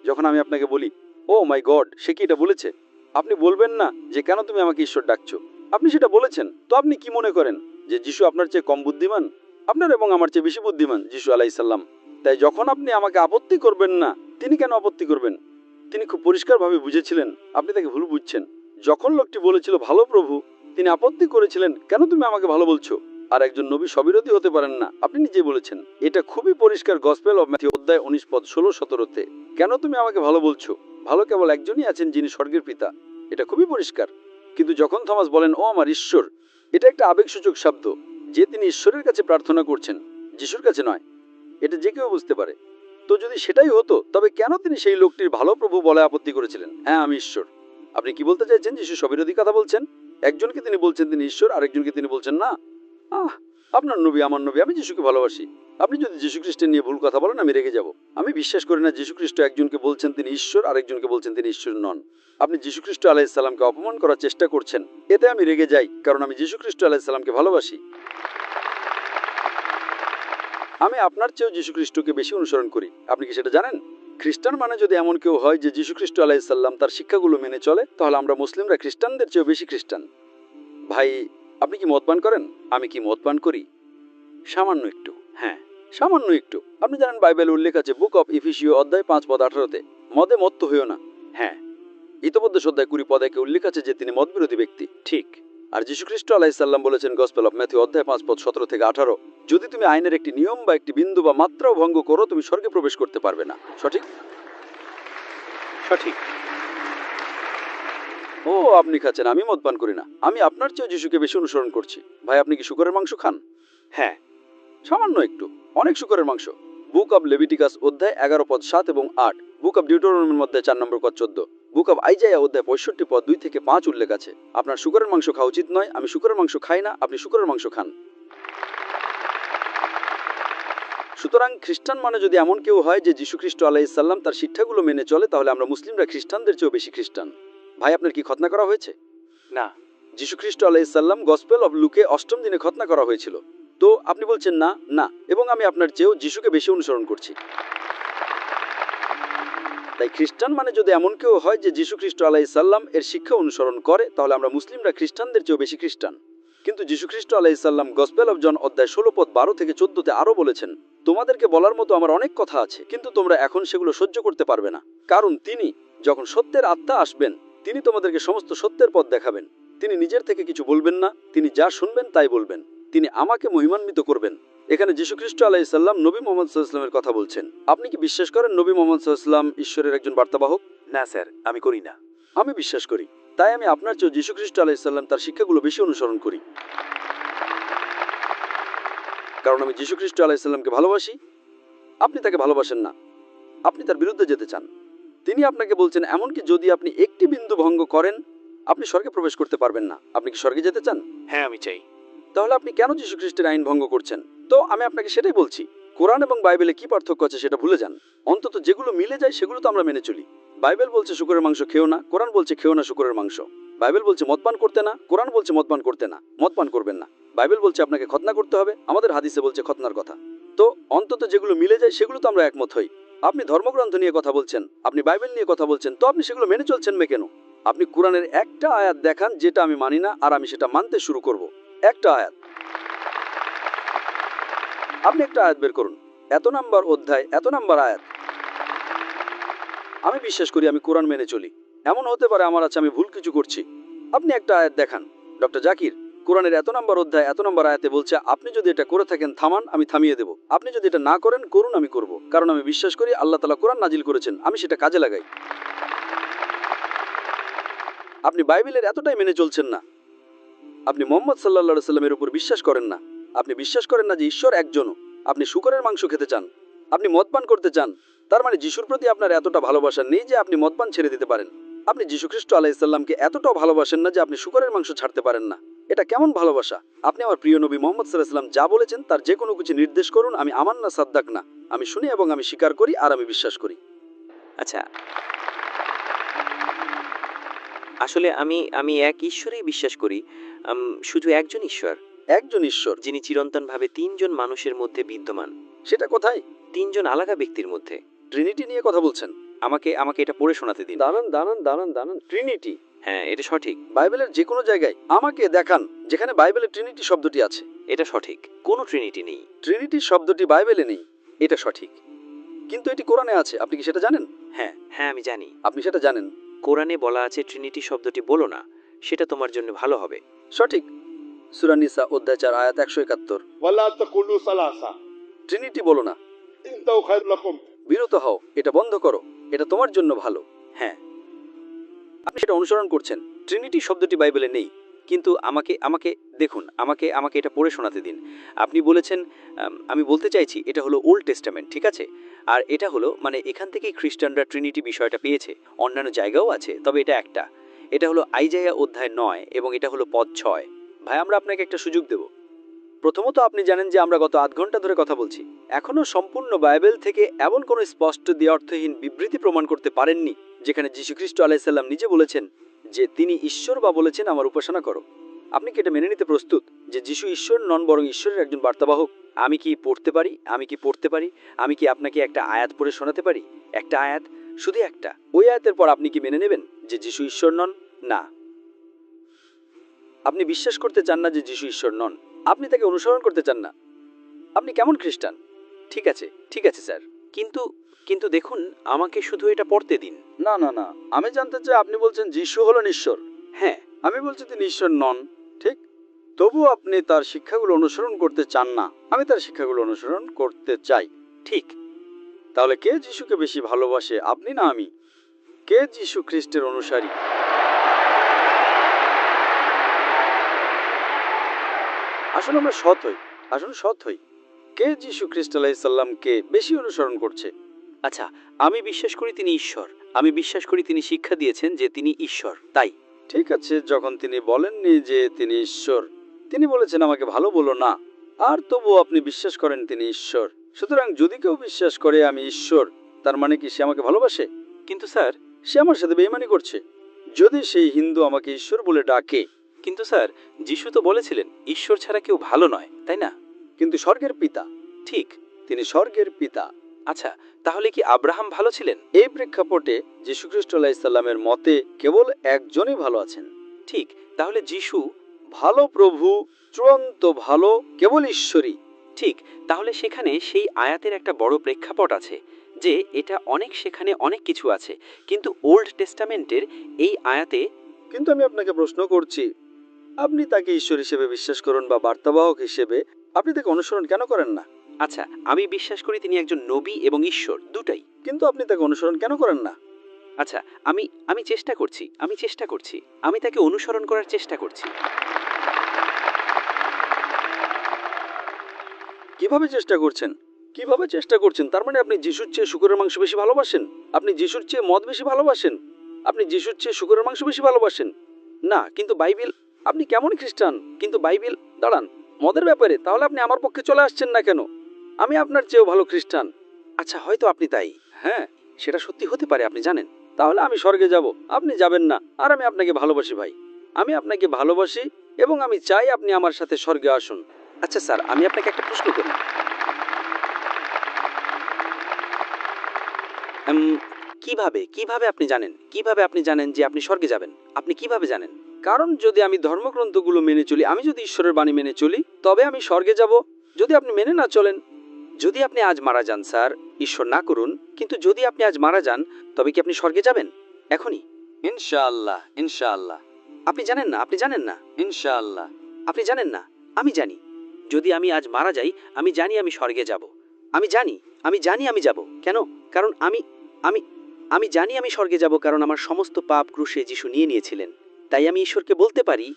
যখন আমি আপনাকে বলি ও মাই গড, সে কি এটা বলেছে, আপনি বলবেন না যে কেন তুমি আমাকে ঈশ্বর ডাকছো? আপনি সেটা বলেছেন। তো আপনি কি মনে করেন যে যিশু আপনার চেয়ে কম বুদ্ধিমান? আপনার এবং আমার চেয়ে বেশি বুদ্ধিমান যিশু আলাইসাল্লাম। তাই যখন আপনি আমাকে আপত্তি করবেন না, তিনি কেন আপত্তি করবেন? তিনি খুব পরিষ্কারভাবে বুঝেছিলেন আপনি তাকে ভুল বুঝছেন। যখন লোকটি বলেছিল ভালো প্রভু, তিনি আপত্তি করেছিলেন কেন তুমি আমাকে ভালো বলছো? আর একজন নবী সবিরোধী হতে পারেন না, আপনি নিজেই বলেছেন। এটা খুবই পরিষ্কার গসপেল অফ ম্যাথিউ অধ্যায় 19 পদ 16-17-তে। কেন তুমি আমাকে ভালো বলছো? ভালো কেবল একজনই আছেন যিনি স্বর্গের পিতা, এটা খুবই পরিষ্কার। কিন্তু যখন থমাস বলেন ও আমার ঈশ্বর, এটা একটা আবেগসূচক শব্দ, যে তিনি ঈশ্বরের কাছে প্রার্থনা করছেন, যিশুর কাছে নয়। এটা যে কেউ বুঝতে পারে। তো যদি সেটাই হতো, তবে কেন তিনি সেই লোকটির ভালো প্রভু বলে আপত্তি করেছিলেন? হ্যাঁ আমি ঈশ্বর। আপনি কি বলতে চাইছেন যিশু সবিরোধী কথা বলছেন? একজনকে তিনি বলছেন তিনি ঈশ্বর, আরেকজনকে তিনি বলছেন না। আপনার নবী আমার নবী, আমি যিশুকে ভালোবাসি। আপনি যদি যিশু খ্রিস্টের নিয়ে ভুল কথা বলেন, আমি রেগে যাব। আমি বিশ্বাস করি না যিশু খ্রিস্ট একজনকে বলছেন তিনি ঈশ্বর, আরেকজনকে বলছেন তিনি ঈশ্বর নন। আপনি যিশু খ্রিস্ট আলাইহিসসালামকে অপমান করার চেষ্টা করছেন, এতে আমি রেগে যাই, কারণ আমি যিশু খ্রিস্ট আলাইহিসসালামকে ভালোবাসি। আমি আপনার চেয়েও যিশু খ্রিস্টকে বেশি অনুসরণ করি। আপনি কি সেটা জানেন? খ্রিস্টান মানে যদি এমন কেউ হয় যে যিশু খ্রিস্ট আলাইহিসসালাম তার শিক্ষাগুলো মেনে চলে, তাহলে আমরা মুসলিমরা খ্রিস্টানদের চেয়েও বেশি খ্রিস্টান। ভাই, আপনি কি মদ পান করেন? আমি কি মদ পান করি? সামান্য একটু। হ্যাঁ, সামান্য একটু। আপনি জানেন বাইবেলে উল্লেখ আছে বুক অফ ইফিসিও অধ্যায় 5 পদ 18-তে, মদে মত্ত হইও না। হ্যাঁ, ইতোপদেশ অধ্যায় 20 পদ 1-এ উল্লেখ আছে যে তিনি মদ বিরোধী ব্যক্তি। ঠিক। আর যিশু খ্রিস্ট আলাইহিসসালাম বলেছেন গসপেল অফ ম্যাথিউ অধ্যায় 5 পদ 17-18, যদি তুমি আইনের একটি নিয়ম বা একটি বিন্দু বা মাত্রাও ভঙ্গ করো, তুমি স্বর্গে প্রবেশ করতে পারবে না। সঠিক? সঠিক। ও আপনি খাচ্ছেন, আমি মদ পান করি না। আমি আপনার চেয়েও যিশুকে বেশি অনুসরণ করছি। ভাই, আপনি কি শূকরের মাংস খান? হ্যাঁ, সামান্য একটু, অনেক শূকরের মাংস। বুক অব লেভিটিকাস অধ্যায় 11 পদ 7 এবং 8, বুক অব ডিউটোরনমির মধ্যে 4 নম্বর পদ 14, বুক অব আইজাইয়া অধ্যায় 65 পদ 2-5 উল্লেখ আছে। আপনার শূকরের মাংস খাওয়া উচিত নয়। আমি শূকরের মাংস খাই না, আপনি শূকরের মাংস খান। সুতরাং খ্রিস্টান মানে যদি এমন কেউ হয় যে যিশু খ্রিস্ট আলাইহিসসালাম তার শিক্ষাগুলো মেনে চলে, তাহলে আমরা মুসলিমরা খ্রিস্টানদের চেয়েও বেশি খ্রিস্টান। ভাই, আপনার কি খতনা করা হয়েছে? না। যিশু খ্রিস্ট আলাইহিসসালাম গসপেল অফ লুকে 8ম দিনে খতনা করা হয়েছিল। তো আপনি বলছেন না না, এবং আমি আপনার চেয়েও যিশুকে বেশি অনুসরণ করছি। তাই খ্রিস্টান মানে যদি এমন কেউ হয় যে যিশু খ্রিস্ট আলাইহিসসালাম এর শিক্ষা অনুসরণ করে, তাহলে আমরা মুসলিমরা খ্রিস্টানদের চেয়েও বেশি খ্রিস্টান। কিন্তু যিশু খ্রিস্ট আলাইহিসসালাম গসপেল অফ জন অধ্যায় 16 পদ 12-14-তে আরও বলেছেন, তোমাদেরকে বলার মতো আমার অনেক কথা আছে, কিন্তু তোমরা এখন সেগুলো সহ্য করতে পারবে না। কারণ তিনি যখন সত্যের আত্মা আসবেন, তিনি তোমাদেরকে সমস্ত সত্যের পথ দেখাবেন। তিনি নিজের থেকে কিছু বলবেন না, তিনি যা শুনবেন তাই বলবেন। তিনি আমাকে মহিমান্বিত করবেন। এখানে যিশু খ্রিস্ট আলাইহিসসালাম নবী মুহাম্মদ সাল্লাল্লাহু আলাইহি ওয়াসাল্লামের কথা বলছেন। আপনি কি বিশ্বাস করেন নবী মুহাম্মদ সাল্লাল্লাহু আলাইহি ওয়াসাল্লাম ঈশ্বরের একজন বার্তাবাহক? না স্যার, আমি করি না। আমি বিশ্বাস করি। তাই আমি আপনার চেয়ে যিশু খ্রিস্ট আলাইহিস সালাম তার শিক্ষাগুলো বেশি অনুসরণ করি, কারণ আমি যিশু খ্রিস্ট আলাইহিস সালামকে ভালোবাসি। আপনি তাকে ভালোবাসেন না, আপনি তার বিরুদ্ধে যেতে চান। তিনি আপনাকে বলছেন এমনকি যদি আপনি একটি বিন্দু ভঙ্গ করেন, আপনি স্বর্গে প্রবেশ করতে পারবেন না। আপনি কি স্বর্গে যেতে চান? হ্যাঁ, আমি চাই। তাহলে আপনি কেন যিশু খ্রিস্টের আইন ভঙ্গ করছেন? তো আমি আপনাকে সেটাই বলছি, কোরআন এবং বাইবেলে কি পার্থক্য আছে সেটা ভুলে যান। অন্তত যেগুলো মিলে যায় সেগুলো তো আমরা মেনে চলি। বাইবেল বলছে শুকরের মাংস খেও না, কোরআন বলছে খেও না শুকরের মাংস। বাইবেল বলছে মদ পান করতে না, কোরআন বলছে মদ পান করতে না, মদ পান করবেন না। বাইবেল বলছে আপনাকে খতনা করতে হবে, আমাদের হাদিসে বলছে খতনার কথা। তো অন্তত যেগুলো মিলে যায় সেগুলো তো আমরা একমত হই। আপনি ধর্মগ্রন্থ নিয়ে কথা বলছেন, আপনি বাইবেল নিয়ে কথা বলছেন, তো আপনি সেগুলো মেনে চলছেন কেন? আপনি কোরআনের একটা আয়াত দেখান যেটা আমি মানি না, আর আমি সেটা মানতে শুরু করব। একটা আয়াত, আপনি একটা আয়াত বের করুন, এত নাম্বার অধ্যায়, এত নাম্বার আয়াত। আমি বিশ্বাস করি, আমি কোরআন মেনে চলি। এমন হতে পারে আমার আছে আমি ভুল কিছু করছি। আপনি একটা আয়াত দেখান। ডক্টর জাকির, কোরআনের এত নম্বর অধ্যায় এত নম্বর আয়াতে বলছে আপনি যদি এটা করে থাকেন থামান, আমি থামিয়ে দেব। আপনি যদি এটা না করেন করুন, আমি করব। কারণ আমি বিশ্বাস করি আল্লাহ তাআলা কোরআন নাজিল করেছেন, আমি সেটা কাজে লাগাই। আপনি বাইবেলের এতটাই মেনে চলছেন না। আপনি মুহাম্মদ সাল্লাল্লাহু আলাইহি সাল্লামের উপর বিশ্বাস করেন না। আপনি বিশ্বাস করেন না যে ঈশ্বর একজনও। আপনি শূকরের মাংস খেতে চান, আপনি মদ পান করতে চান। তার মানে যিশুর প্রতি আপনার এতটা ভালোবাসা নেই যে আপনি মদ পান ছেড়ে দিতে পারেন। আপনি যিশু খ্রিস্ট আলাইহিস সালামকে এতটাও ভালোবাসেন না যে আপনি শূকরের মাংস ছাড়তে পারেন না। এটা কেমন ভালোবাসা? আপনি আমার প্রিয় নবী মুহাম্মদ সাল্লাল্লাহু আলাইহি সাল্লাম যা বলেছেন তার যে কোনো কিছু নির্দেশ করুন, আমি আমান না সাদ্দাক না, আমি শুনি এবং আমি স্বীকার করি আর আমি বিশ্বাস করি। আচ্ছা, আসলে আমি এক ঈশ্বরেই বিশ্বাস করি, শুধু একজন ঈশ্বর, একজন ঈশ্বর যিনি চিরন্তনভাবে তিনজন মানুষের মধ্যে বিদ্যমান, সেটা কোথায়? তিনজন আলাদা ব্যক্তির মধ্যে। ট্রিনিটি নিয়ে কথা বলছেন? আমাকে এটা পড়ে শোনাতে দিন। দাঁড়ান, ট্রিনিটি হ্যাঁ, এটা সঠিক। বাইবেলের যে কোনো জায়গায় আমাকে দেখান যেখানে বাইবেলে ট্রিনিটি শব্দটি আছে। এটা সঠিক, কোনো ট্রিনিটি নেই। ট্রিনিটি শব্দটি বাইবেলে নেই, এটা সঠিক, কিন্তু এটি কোরআনে আছে। আপনি কি সেটা জানেন? হ্যাঁ, আমি জানি। আপনি সেটা জানেন? কোরআনে বলা আছে ট্রিনিটি শব্দটি বলো না, সেটা তোমার জন্য ভালো হবে। সঠিক। সূরা নিসা অধ্যায় 4 আয়াত 171। ولا تقولوا ثلاثة ট্রিনিটি বলো না, انتهوا خير لكم। বিরত হও, এটা বন্ধ করো, এটা তোমার জন্য ভালো। হ্যাঁ, আপনি সেটা অনুসরণ করছেন। ট্রিনিটি শব্দটি বাইবেলে নেই, কিন্তু আমাকে দেখুন, আমাকে এটা পড়ে শোনাতে দিন। আপনি বলেছেন, আমি বলতে চাইছি এটা হলো ওল্ড টেস্টামেন্ট, ঠিক আছে? আর এটা হলো মানে এখান থেকেই খ্রিস্টানরা ট্রিনিটি বিষয়টা পেয়েছে। অন্যান্য জায়গাও আছে, তবে এটা হলো আইজাইয়া অধ্যায় 9 এবং এটা হলো পদ 6। ভাই, আমরা আপনাকে একটা সুযোগ দেব। প্রথমত আপনি জানেন যে আমরা গত আধ ঘন্টা ধরে কথা বলছি, এখনো সম্পূর্ণ বাইবেল থেকে এমন কোনো স্পষ্ট দিয়ে অর্থহীন বিবৃতি প্রমাণ করতে পারেননি যেখানে যীশু খ্রিস্ট আলাইহিস সালাম নিজে বলেছেন যে তিনি ঈশ্বর বা বলেছেন আমার উপাসনা করো। আপনি কি এটা মেনে নিতে প্রস্তুত যে যিশু ঈশ্বর নন, বরং ঈশ্বরের একজন বার্তাবাহক? আমি কি পড়তে পারি? আমি কি আপনাকে একটা আয়াত পড়ে শোনাতে পারি? একটা আয়াত, শুধু একটা। ওই আয়াতের পর আপনি কি মেনে নেবেন যে যিশু ঈশ্বর নন? না, আপনি বিশ্বাস করতে চান না যে যিশু ঈশ্বর নন, আপনি তাকে অনুসরণ করতে চান না। আপনি কেমন খ্রিস্টান? ঠিক আছে স্যার, কিন্তু দেখুন, আমাকে শুধু এটা পড়তে দিন। না, আমি জানতে চাই আপনি বলছেন যিশু হলেন ঈশ্বর। হ্যাঁ, আমি বলছি তিনি ঈশ্বর নন, ঠিক? তবু আপনি তার শিক্ষাগুলো অনুসরণ করতে চান না। আমি তার শিক্ষাগুলো অনুসরণ করতে চাই। ঠিক। তাহলে কে যিশুকে বেশি ভালোবাসে, আপনি না আমি? কে যিশু খ্রিস্টের অনুসারী? আসুন আমরা সৎ হই। কে যিশু খ্রিস্ট আলাইহিস সালামকে বেশি অনুসরণ করছে? আচ্ছা, আমি বিশ্বাস করি তিনি ঈশ্বর। আমি বিশ্বাস করি তিনি শিক্ষা দিয়েছেন যে তিনি ঈশ্বর। তাই ঠিক আছে, যখন তিনি বলেননি যে তিনি ঈশ্বর, তিনি বলেছেন আমাকে ভালো বলো না, আর তবুও আপনি বিশ্বাস করেন তিনি ঈশ্বর। সুতরাং যদি কেউ বিশ্বাস করে আমি ঈশ্বর, তার মানে কি সে আমাকে ভালোবাসে? কিন্তু স্যার, সে আমার সাথে বেঈমানি করছে। যদি সেই হিন্দু আমাকে ঈশ্বর বলে ডাকে, কিন্তু স্যার, যিশু তো বলেছিলেন ঈশ্বর ছাড়া কেউ ভালো নয়, তাই না? কিন্তু স্বর্গের পিতা, ঠিক। তিনি স্বর্গের পিতা। আচ্ছা, তাহলে কি আব্রাহাম ভালো ছিলেন? এই প্রেক্ষাপটে যীশু খ্রিস্ট আলাইহিস সালামের মতে কেবল একজনই ভালো আছেন। ঠিক। তাহলে যিশু ভালো প্রভু, চূড়ান্ত ভালো, কেবল ঈশ্বরই। ঠিক। তাহলে সেখানে সেই আয়াতের একটা বড় প্রেক্ষাপট আছে যে এটা সেখানে অনেক কিছু আছে, কিন্তু ওল্ড টেস্টামেন্টের এই আয়াতে। কিন্তু আমি আপনাকে প্রশ্ন করছি, আপনি তাকে ঈশ্বর হিসেবে বিশ্বাস করুন বা বার্তাবাহক হিসেবে, আপনি তাকে অনুসরণ কেন করেন না? আচ্ছা, আমি বিশ্বাস করি তিনি একজন নবী এবং ঈশ্বর, দুটাই। কিন্তু আপনি তাকে অনুসরণ কেন করেন না? আচ্ছা, আমি চেষ্টা করছি, আমি তাকে অনুসরণ করার চেষ্টা করছি। কিভাবে চেষ্টা করছেন? তার মানে আপনি যিশুর চেয়ে শূকরের মাংস বেশি ভালোবাসেন? আপনি যিশুর চেয়ে মদ বেশি ভালোবাসেন? আপনি যিশুর চেয়ে শূকরের মাংস বেশি ভালোবাসেন? না, কিন্তু বাইবেল। আপনি কেমন খ্রিস্টান? কিন্তু বাইবেল। দাঁড়ান, মদের ব্যাপারে তাহলে আপনি আমার পক্ষে চলে আসছেন না কেন? আমি আপনার চেয়েও ভালো খ্রিস্টান। আচ্ছা, হয়তো আপনি তাই। হ্যাঁ, সেটা সত্যি হতে পারে, আপনি জানেন। তাহলে আমি স্বর্গে যাব, আপনি যাবেন না। আর আমি আপনাকে ভালোবাসি ভাই, আমি আপনাকে ভালোবাসি এবং আমি চাই আপনি আমার সাথে স্বর্গে আসুন। আচ্ছা স্যার, আমি আপনাকে একটা প্রশ্ন করি। কিভাবে আপনি জানেন যে আপনি স্বর্গে যাবেন? আপনি কিভাবে জানেন? কারণ যদি আমি ধর্মগ্রন্থগুলো মেনে চলি, আমি যদি ঈশ্বরের বাণী মেনে চলি, তবে আমি স্বর্গে যাব। যদি আপনি মেনে না চলেন, যদি আপনি আজ মারা যান স্যার, ঈশ্বর না করুন, কিন্তু যদি আপনি আজ মারা যান, তবে কি আপনি স্বর্গে যাবেন এখনই? ইনশাআল্লাহ। আপনি জানেন না? ইনশাআল্লাহ। আপনি জানেন না? আমি জানি। যদি আমি আজ মারা যাই, আমি জানি আমি স্বর্গে যাব। আমি জানি, আমি যাব। কেন? কারণ আমি জানি আমি স্বর্গে যাব, কারণ আমার সমস্ত পাপ ক্রুশে যিশু নিয়ে নিয়েছিলেন। তাই আমি ঈশ্বরকে বলতে পারি,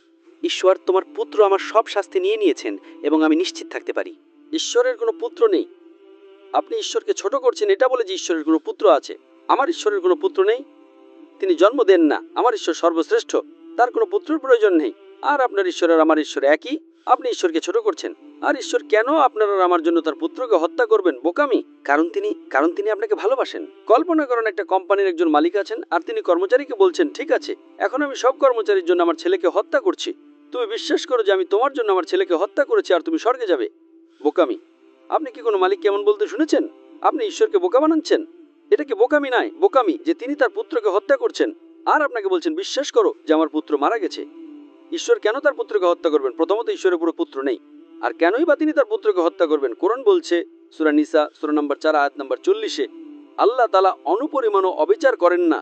ঈশ্বর, তোমার পুত্র আমার সব শাস্তি নিয়ে নিয়েছেন এবং আমি নিশ্চিত থাকতে পারি। ঈশ্বরের কোনো পুত্র নেই। আপনি ঈশ্বরকে ছোট করছেন এটা বলে যে ঈশ্বরের কোনো পুত্র আছে। আমার ঈশ্বরের কোনো পুত্র নেই। তিনি জন্ম দেন না। আমার ঈশ্বর সর্বশ্রেষ্ঠ, তার কোনো পুত্রের প্রয়োজন নেই। আর আপনার ঈশ্বর আর আমার ঈশ্বর একই। আপনি ঈশ্বরকে ছোট করছেন। আর ঈশ্বর কেন আপনার আর আমার জন্য তার পুত্রকে হত্যা করবেন? বোকামি। কারণ তিনি আপনাকে ভালোবাসেন। কল্পনা করেন একটা কোম্পানির একজন মালিক আছেন আর তিনি কর্মচারীকে বলছেন, ঠিক আছে, এখন আমি সব কর্মচারীর জন্য আমার ছেলেকে হত্যা করছি। তুমি বিশ্বাস করো যে আমি তোমার জন্য আমার ছেলেকে হত্যা করেছি আর তুমি স্বর্গে যাবে। বোকামি। আপনি কি কোনো মালিক কেমন বলতে শুনেছেন? আপনি ঈশ্বরকে বোকা বানাচ্ছেন। এটা কি বোকামি নয়? বোকামি যে তিনি তার পুত্রকে হত্যা করছেন আর আপনাকে বলছেন বিশ্বাস করো যে আমার পুত্র মারা গেছে। ঈশ্বর কেন তার পুত্রকে হত্যা করবেন? প্রথমত, ঈশ্বরের পুরো পুত্র নেই। আর কেনই বা তিনি তার পুত্রকে হত্যা করবেন? কোরআন বলছে, সূরা নিসা সূরা নম্বর 4 আয়াত নম্বর 40, আল্লাহ তাআলা অনুপরিমাণ অবিচার করেন না।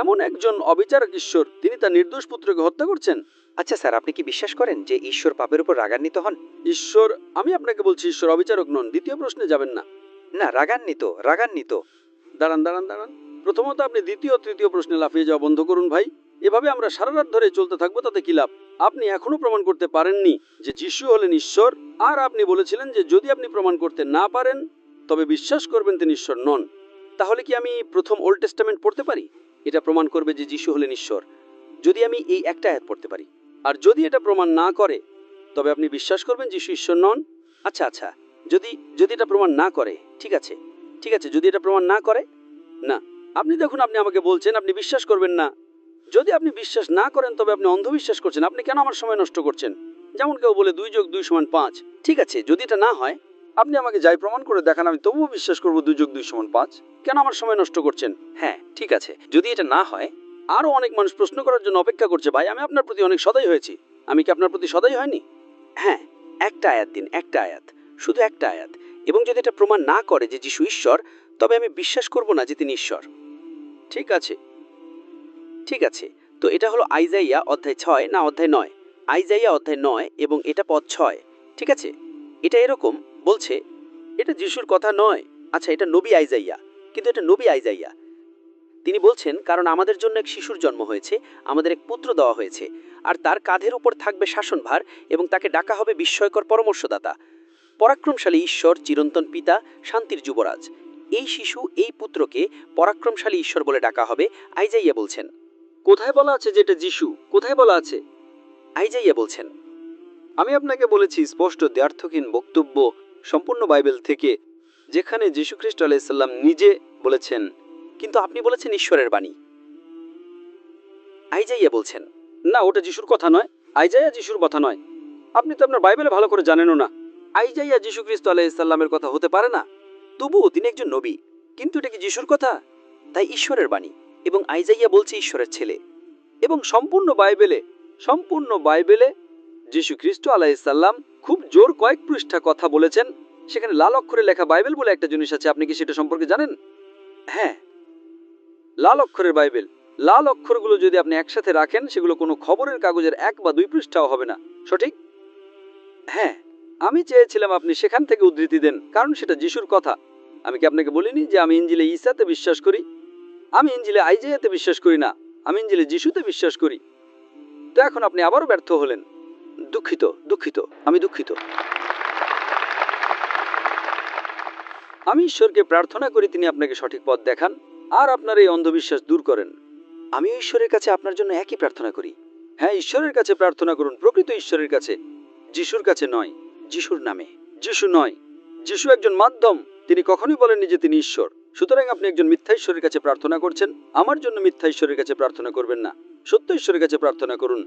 এমন একজন অবিচারক ঈশ্বর, তিনি তার নির্দোষ পুত্রকে হত্যা করছেন। আচ্ছা স্যার, আপনি কি বিশ্বাস করেন যে ঈশ্বর পাপের উপর রাগান্বিত হন? ঈশ্বর, আমি আপনাকে বলছি, ঈশ্বর অবিচারক নন। দ্বিতীয় প্রশ্নে যাবেন না। না, রাগান্বিত। দাঁড়ান। প্রথমত আপনি দ্বিতীয় তৃতীয় প্রশ্নে লাফিয়ে যাওয়া বন্ধ করুন ভাই। এভাবে আমরা সারা রাত ধরে চলতে থাকবো, তাতে কি লাভ? আপনি এখনো প্রমাণ করতে পারেননি যে যিশু হলেন ঈশ্বর। আর আপনি বলেছিলেন যে যদি আপনি প্রমাণ করতে না পারেন তবে বিশ্বাস করবেন তিনি ঈশ্বর নন। তাহলে কি আমি প্রথম ওল্ড টেস্টামেন্ট পড়তে পারি? এটা প্রমাণ করবে যে যিশু হলেন ঈশ্বর। যদি আমি এই একটা আয়াত পড়তে পারি, আর যদি এটা প্রমাণ না করে তবে আপনি বিশ্বাস করবেন যিশু ঈশ্বর নন। আচ্ছা, যদি এটা প্রমাণ না করে, ঠিক আছে, যদি এটা প্রমাণ না করে, না, আপনি দেখুন, আপনি আমাকে বলছেন আপনি বিশ্বাস করবেন না। যদি আপনি বিশ্বাস না করেন তবে আপনি অন্ধবিশ্বাস করছেন। আপনি কেন আমার সময় নষ্ট করছেন? যেমন কেউ বলে 2 + 2 = 5। ঠিক আছে, যদি এটা না হয়, আপনি আমাকে যাই প্রমাণ করে দেখান, আমি তবুও বিশ্বাস করবো 2 + 2 = 5। কেন আমার সময় নষ্ট করছেন? হ্যাঁ, ঠিক আছে, যদি এটা না হয়। আরও অনেক মানুষ প্রশ্ন করার জন্য অপেক্ষা করছে। ভাই, আমি আপনার প্রতি অনেক সদয় হয়েছি। আমি কি আপনার প্রতি সদয় হয়নি? হ্যাঁ, একটা আয়াত দিন, একটা আয়াত, শুধু একটা আয়াত। এবং যদি এটা প্রমাণ না করে যে যিশু ঈশ্বর, তবে আমি বিশ্বাস করব না যে তিনি ঈশ্বর। ঠিক আছে, তো এটা হলো আইজাইয়া অধ্যায় 6 না অধ্যায় 9? আইজাইয়া অধ্যায় 9 এবং এটা পদ 6। ঠিক আছে, এটা এরকম বলছে, এটা যিশুর কথা নয়। আচ্ছা, এটা নবী আইজাইয়া, কিন্তু এটা নবী আইজাইয়া। তিনি বলছেন, কারণ আমাদের জন্য এক শিশুর জন্ম হয়েছে, আমাদের এক পুত্র দেওয়া হয়েছে, আর তার কাঁধের উপর থাকবে শাসনভার, এবং তাকে ডাকা হবে বিস্ময়কর পরামর্শদাতা, পরাক্রমশালী ঈশ্বর, চিরন্তন পিতা, শান্তির যুবরাজ। এই শিশু, এই পুত্রকে পরাক্রমশালী ঈশ্বর বলে ডাকা হবে, আইজাইয়া বলছেন। কোথায় বলা আছে যে এটা যিশু? কোথায় বলা আছে? আইজাইয়া বলছেন। আমি আপনাকে বলেছি স্পষ্ট দ্ব্যর্থহীন বক্তব্য সম্পূর্ণ বাইবেল থেকে, যেখানে যীশু খ্রিস্ট আলাইহিস সালাম নিজে বলেছেন। কিন্তু আপনি বলেছেন ঈশ্বরের বাণী। আইজাইয়া বলছেন, না, ওটা যিশুর কথা নয়। আইজাইয়া যিশুর কথা নয়। আপনি তো আপনার বাইবেলে ভালো করে জানেনও না। আইজাইয়া যীশু খ্রিস্ট আলাইহিস সালামের কথা হতে পারে না। তবুও তিনি একজন নবী। কিন্তু এটা কি যিশুর কথা? তাই ঈশ্বরের বাণী, এবং আইজাইয়া বলছে ঈশ্বরের ছেলে। এবং সম্পূর্ণ বাইবেলে যীশু খ্রিস্ট আলাইহিস সালাম খুব জোর কয়েক পৃষ্ঠা কথা বলেছেন। সেখানে লাল অক্ষরে লেখা বাইবেল বলে একটা জিনিস আছে। আপনি কি সেটা সম্পর্কে জানেন? হ্যাঁ, লাল অক্ষরের বাইবেল। লাল অক্ষরগুলো যদি আপনি একসাথে রাখেন, সেগুলো কোনো খবরের কাগজের 1 বা 2 পৃষ্ঠাও হবে না। সঠিক? হ্যাঁ, আমি চেয়েছিলাম আপনি সেখান থেকে উদ্ধৃতি দেন, কারণ সেটা যিশুর কথা। আমি কি আপনাকে বলিনি যে আমি ইঞ্জিলে ঈসাতে বিশ্বাস করি? আমি ইঞ্জিলে আইজাইয়াতে বিশ্বাস করি না, আমি ইঞ্জিলে যিশুতে বিশ্বাস করি। তো এখন আপনি আবারও ব্যর্থ হলেন। দুঃখিত, আমি দুঃখিত। আমি ঈশ্বরকে প্রার্থনা করি তিনি আপনাকে সঠিক পথ দেখান আর আপনার এই অন্ধবিশ্বাস দূর করেন। আমিও ঈশ্বরের কাছে আপনার জন্য একই প্রার্থনা করি। হ্যাঁ, ঈশ্বরের কাছে প্রার্থনা করুন, প্রকৃত ঈশ্বরের কাছে, যিশুর কাছে নয়। যিশুর নামে। যিশু নয়, যিশু একজন মাধ্যম। তিনি কখনোই বলেননি যে তিনি ঈশ্বর। সুতরাং আপনি একজন মিথ্যা ঈশ্বরের কাছে প্রার্থনা করছেন। আমার জন্য মিথ্যা ঈশ্বরের কাছে প্রার্থনা করবেন না, সত্য ঈশ্বরের কাছে প্রার্থনা করুন।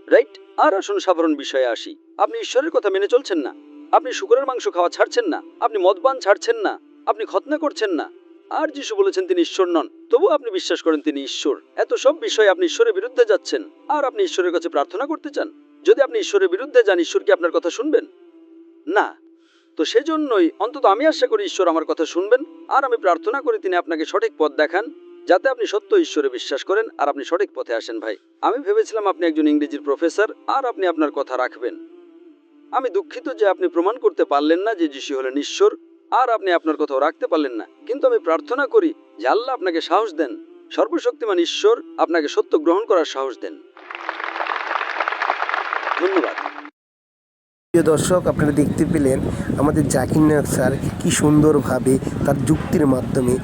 রাইট? আর আসুন সাধারণ বিষয়ে আসি। আপনি ঈশ্বরের কথা মেনে চলছেন না। আপনি শূকরের মাংস খাওয়া ছাড়ছেন না, আপনি মদপান ছাড়ছেন না, আপনি খতনা করছেন না। আর যিশু বলেছেন তিনি ঈশ্বর নন, তবু আপনি বিশ্বাস করেন তিনি ঈশ্বর। এত সব বিষয়ে আপনি ঈশ্বরের বিরুদ্ধে যাচ্ছেন, আর আপনি ঈশ্বরের কাছে প্রার্থনা করতে চান। যদি আপনি ঈশ্বরের বিরুদ্ধে যান, ঈশ্বর কি আপনার কথা শুনবেন? না। তো সেজন্যই অন্তত আমি আশা করি ঈশ্বর আমার কথা শুনবেন, আর আমি প্রার্থনা করি তিনি আপনাকে সঠিক পথ দেখান যাতে আপনি সত্য ঈশ্বরে বিশ্বাস করেন আর আপনি সঠিক পথে আসেন ভাই। আমি ভেবেছিলাম আপনি একজন ইংরেজির প্রফেসর আর আপনি আপনার কথা রাখবেন। আমি দুঃখিত যে আপনি প্রমাণ করতে পারলেন না যে যিশু হলেন ঈশ্বর, আর আপনি আপনার কথাও রাখতে পারলেন না। কিন্তু আমি প্রার্থনা করি যে আল্লাহ আপনাকে সাহস দেন, সর্বশক্তিমান ঈশ্বর আপনাকে সত্য গ্রহণ করার সাহস দেন। ধন্যবাদ। প্রিয় দর্শক, আপনারা দেখতে পেলেন আমাদের জাকির নায়ক স্যার কি সুন্দরভাবে তার যুক্তির মাধ্যমে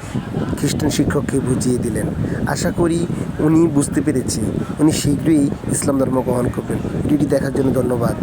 খ্রিস্টান শিক্ষককে বুঝিয়ে দিলেন। আশা করি উনি বুঝতে পেরেছে, উনি শীঘ্রই ইসলাম ধর্ম গ্রহণ করবেন। ভিডিওটি দেখার জন্য ধন্যবাদ।